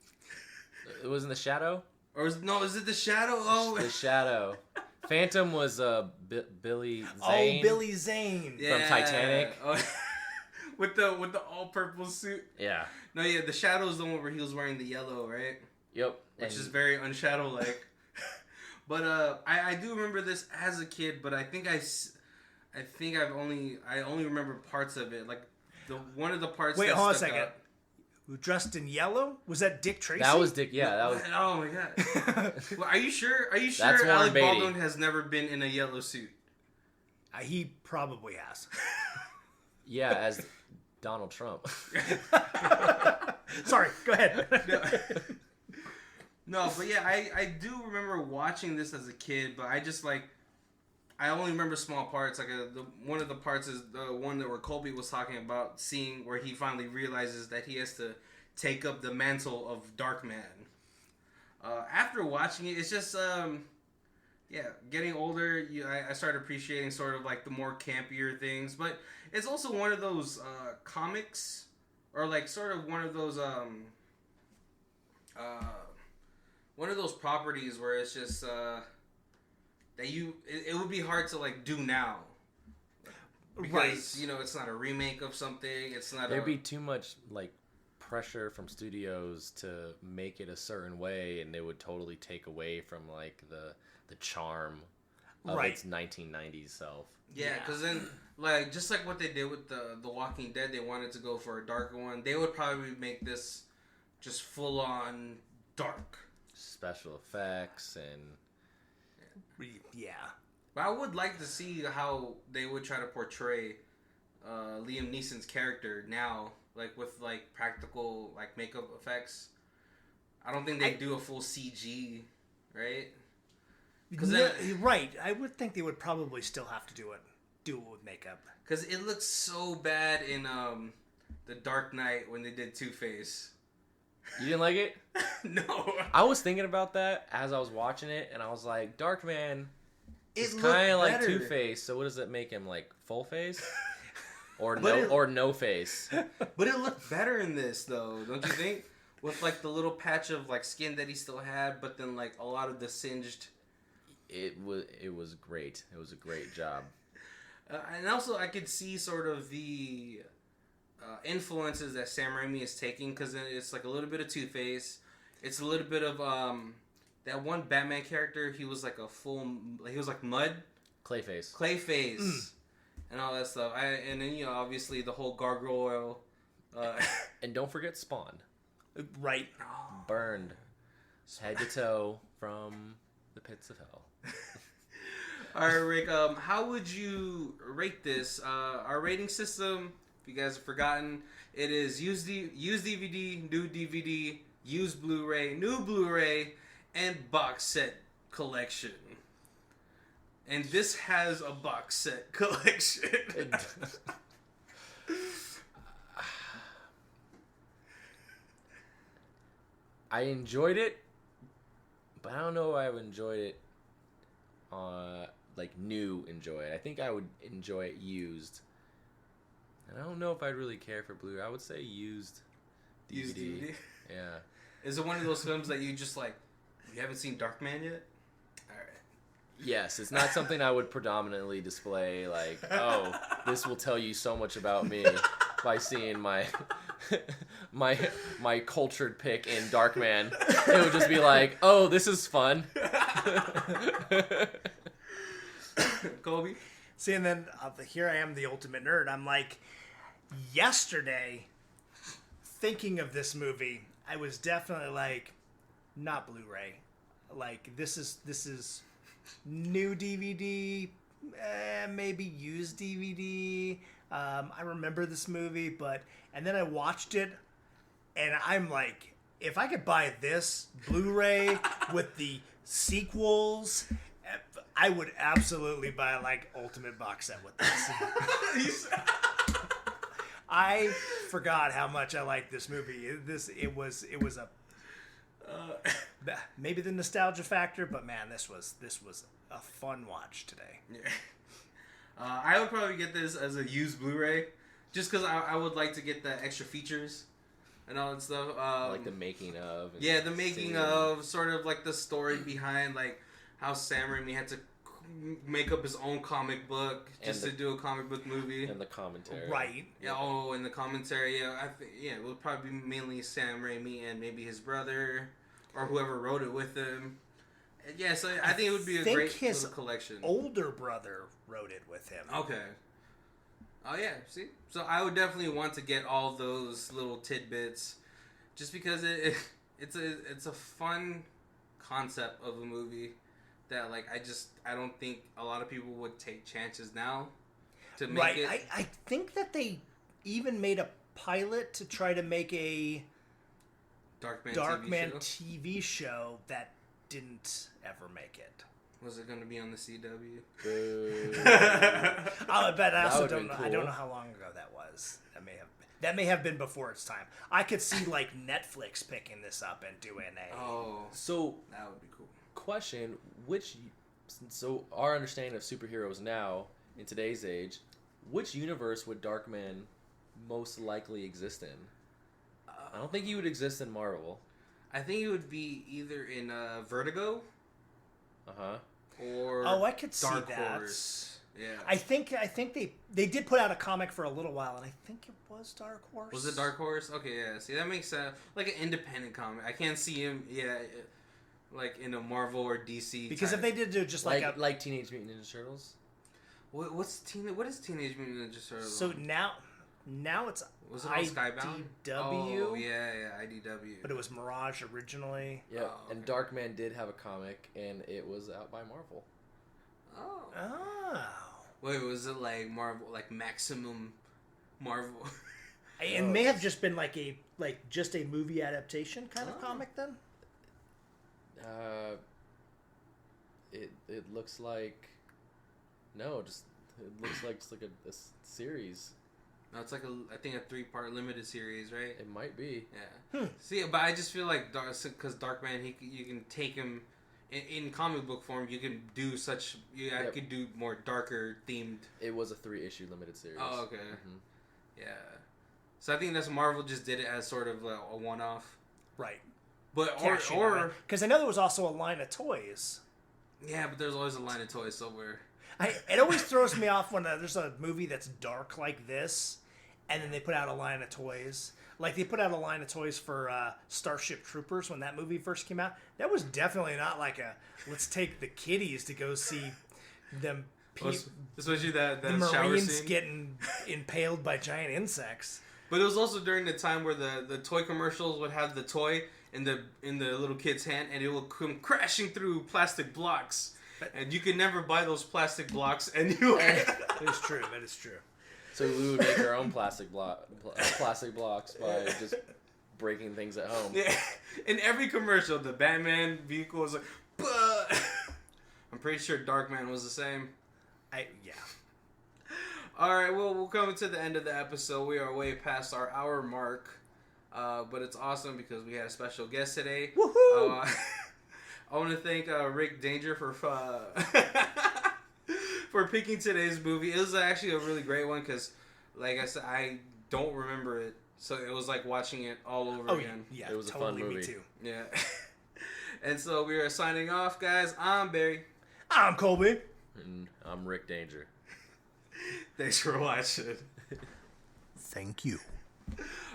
[SPEAKER 3] It wasn't The Shadow?
[SPEAKER 2] Is it The Shadow? Oh,
[SPEAKER 3] The Shadow. Phantom was Billy Zane.
[SPEAKER 1] Oh, Billy Zane
[SPEAKER 3] from Titanic.
[SPEAKER 2] Oh, with the all purple suit.
[SPEAKER 3] Yeah.
[SPEAKER 2] No, yeah, The Shadow is the one where he was wearing the yellow, right?
[SPEAKER 3] Yep.
[SPEAKER 2] Which is very unshadow-like. But I do remember this as a kid, but I think I think I only remember parts of it. Like one of the parts.
[SPEAKER 1] Wait,
[SPEAKER 2] that
[SPEAKER 1] hold on a
[SPEAKER 2] stuck
[SPEAKER 1] second.
[SPEAKER 2] out-
[SPEAKER 1] Dressed in yellow? Was that Dick Tracy?
[SPEAKER 3] That was Dick. Yeah, that was.
[SPEAKER 2] Oh my god. Well, are you sure? Are you
[SPEAKER 3] That's
[SPEAKER 2] sure
[SPEAKER 3] Warren
[SPEAKER 2] Alec
[SPEAKER 3] Beatty.
[SPEAKER 2] Baldwin has never been in a yellow suit?
[SPEAKER 1] He probably has.
[SPEAKER 3] Yeah, as Donald Trump.
[SPEAKER 1] Sorry, go ahead.
[SPEAKER 2] No, but yeah, I do remember watching this as a kid, but I only remember small parts. Like one of the parts is the one that where Colby was talking about seeing where he finally realizes that he has to take up the mantle of Darkman. After watching it, it's just getting older. I started appreciating sort of like the more campier things, but it's also one of those comics or like sort of one of those properties where it's just that it would be hard to like do now because
[SPEAKER 1] Right.
[SPEAKER 2] It's not a remake of something. It's not.
[SPEAKER 3] There'd be too much like pressure from studios to make it a certain way, and they would totally take away from like the charm of
[SPEAKER 1] Right.
[SPEAKER 3] its 1990s self.
[SPEAKER 2] Yeah, because then like just like what they did with the Walking Dead, they wanted to go for a darker one. They would probably make this just full on dark.
[SPEAKER 3] Special effects and
[SPEAKER 1] Yeah.
[SPEAKER 2] But I would like to see how they would try to portray Liam Neeson's character now, like with like practical like makeup effects. I don't think they'd do a full CG, right?
[SPEAKER 1] Right. I would think they would probably still have to do it with makeup.
[SPEAKER 2] Because it looks so bad in The Dark Knight when they did Two-Face.
[SPEAKER 3] you didn't like it?
[SPEAKER 2] No.
[SPEAKER 3] I was thinking about that as I was watching it, and I was like, Darkman is
[SPEAKER 2] It
[SPEAKER 3] kind of
[SPEAKER 2] looked
[SPEAKER 3] like
[SPEAKER 2] better.
[SPEAKER 3] Two-Face, so what does it make him, like full face? Or
[SPEAKER 2] But
[SPEAKER 3] no face?
[SPEAKER 2] But it looked better in this, though, don't you think? With like the little patch of like skin that he still had, but then like a lot of the singed.
[SPEAKER 3] It was great. It was a great job.
[SPEAKER 2] And also, I could see sort of the influences that Sam Raimi is taking, because it's like a little bit of Two-Face. It's a little bit of that one Batman character. He was like he was like mud. Clayface. And all that stuff. And then, obviously the whole gargoyle.
[SPEAKER 3] And don't forget Spawn.
[SPEAKER 1] Right.
[SPEAKER 3] Burned head to toe from the pits of hell.
[SPEAKER 2] All right, Rick. How would you rate this? Our rating system, if you guys have forgotten, it is used DVD, new DVD, used Blu-ray, new Blu-ray, and box set collection. And this has a box set collection.
[SPEAKER 3] I enjoyed it, but I don't know if I would enjoy it like new enjoy it. I think I would enjoy it used. And I don't know if I'd really care for Blu-ray. I would say used DVD.
[SPEAKER 2] Used DVD?
[SPEAKER 3] Yeah.
[SPEAKER 2] Is it one of those films that you just like, you haven't seen Darkman yet? Alright.
[SPEAKER 3] Yes, it's not something I would predominantly display like, oh, this will tell you so much about me by seeing my my cultured pick in Darkman. It would just be like, oh, this is fun.
[SPEAKER 2] Kobe?
[SPEAKER 1] See, and then here I am, the ultimate nerd. I'm like, yesterday, thinking of this movie, I was definitely like, not Blu-ray. Like, this is new DVD, maybe used DVD. I remember this movie, and then I watched it, and I'm like, if I could buy this Blu-ray with the sequels, I would absolutely buy like ultimate box set with this. I forgot how much I liked this movie. It was a maybe the nostalgia factor, but man, this was a fun watch today.
[SPEAKER 2] Yeah. I would probably get this as a used Blu-ray, just because I would like to get the extra features and all that stuff.
[SPEAKER 3] Like the making of.
[SPEAKER 2] Yeah, the making of, sort of like the story behind like how Sam Raimi had to make up his own comic book just to do a comic book movie.
[SPEAKER 3] And the commentary.
[SPEAKER 1] Right.
[SPEAKER 2] Yeah. Oh, and the commentary. Yeah, I think it will probably be mainly Sam Raimi and maybe his brother or whoever wrote it with him. Yeah, so I think it would be a great little collection.
[SPEAKER 1] Older brother wrote it with him.
[SPEAKER 2] Okay. Oh yeah, see? So I would definitely want to get all those little tidbits just because it's a fun concept of a movie that like I don't think a lot of people would take chances now to make it.
[SPEAKER 1] I think that they even made a pilot to try to make a Darkman TV show that didn't ever make it.
[SPEAKER 2] Was it going to be on the CW?
[SPEAKER 1] But I also don't know. Cool. I don't know how long ago that was. That may have been before its time. I could see like Netflix picking this up and doing a.
[SPEAKER 2] Oh,
[SPEAKER 3] so
[SPEAKER 2] that would be cool.
[SPEAKER 3] Question: So our understanding of superheroes now in today's age, which universe would Darkman most likely exist in? I don't think he would exist in Marvel.
[SPEAKER 2] I think it would be either in Vertigo. Or
[SPEAKER 1] I could see
[SPEAKER 2] Dark
[SPEAKER 1] that.
[SPEAKER 2] Horse. Yeah.
[SPEAKER 1] I think they did put out a comic for a little while, and I think it was Dark Horse.
[SPEAKER 2] Was it Dark Horse? Okay, yeah. See, that makes sense. Like an independent comic. I can't see him. Yeah. Like in a Marvel or DC.
[SPEAKER 1] Because if they did do just like
[SPEAKER 3] Teenage Mutant Ninja Turtles.
[SPEAKER 2] What is Teenage Mutant Ninja Turtles?
[SPEAKER 1] So now it's
[SPEAKER 2] was it on Skybound?
[SPEAKER 1] IDW.
[SPEAKER 2] Oh yeah, IDW.
[SPEAKER 1] But it was Mirage originally.
[SPEAKER 3] Yeah, and Darkman did have a comic, and it was out by Marvel.
[SPEAKER 2] Oh. Wait, was it like Marvel, like Maximum Marvel?
[SPEAKER 1] It may have just been just a movie adaptation kind of comic then.
[SPEAKER 3] It looks like it looks like it's like a series.
[SPEAKER 2] No, it's like I think a 3-part limited series, right?
[SPEAKER 3] It might be.
[SPEAKER 2] Yeah. See, but I just feel like because Darkman, you can take him in comic book form. You can do I could do more darker themed.
[SPEAKER 3] It was a 3-issue limited series.
[SPEAKER 2] Oh, okay. Mm-hmm. Yeah. So I think that's Marvel just did it as sort of a one-off.
[SPEAKER 1] Right.
[SPEAKER 2] But or
[SPEAKER 1] because I know there was also a line of toys.
[SPEAKER 2] Yeah, but there's always a line of toys somewhere.
[SPEAKER 1] It always throws me off when there's a movie that's dark like this, and then they put out a line of toys. Like they put out a line of toys for Starship Troopers when that movie first came out. That was definitely not like let's take the kiddies to go see them.
[SPEAKER 2] Especially that
[SPEAKER 1] the Marines getting impaled by giant insects.
[SPEAKER 2] But it was also during the time where the toy commercials would have the toy in the little kid's hand, and it would come crashing through plastic blocks. And you could never buy those plastic blocks anywhere.
[SPEAKER 1] That is true. That is true.
[SPEAKER 3] So we would make our own plastic blocks by just breaking things at home.
[SPEAKER 2] Yeah. In every commercial, the Batman vehicle was like, bah! I'm pretty sure Darkman was the same.
[SPEAKER 1] Yeah.
[SPEAKER 2] All right, well, we're coming to the end of the episode. We are way past our hour mark, but it's awesome because we had a special guest today.
[SPEAKER 1] Woohoo!
[SPEAKER 2] I want to thank Rick Danger for picking today's movie. It was actually a really great one because, like I said, I don't remember it, so it was like watching it all over again.
[SPEAKER 1] Yeah,
[SPEAKER 3] it was
[SPEAKER 1] totally
[SPEAKER 3] a fun movie.
[SPEAKER 1] Me too.
[SPEAKER 2] Yeah. And so we are signing off, guys. I'm Barry.
[SPEAKER 1] I'm Colby.
[SPEAKER 3] And I'm Rick Danger.
[SPEAKER 2] Thanks for watching.
[SPEAKER 1] Thank you.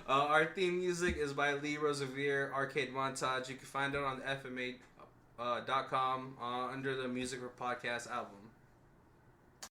[SPEAKER 2] Our theme music is by Lee Rosevere, Arcade Montage. You can find it on FMA.com under the Music for Podcast album.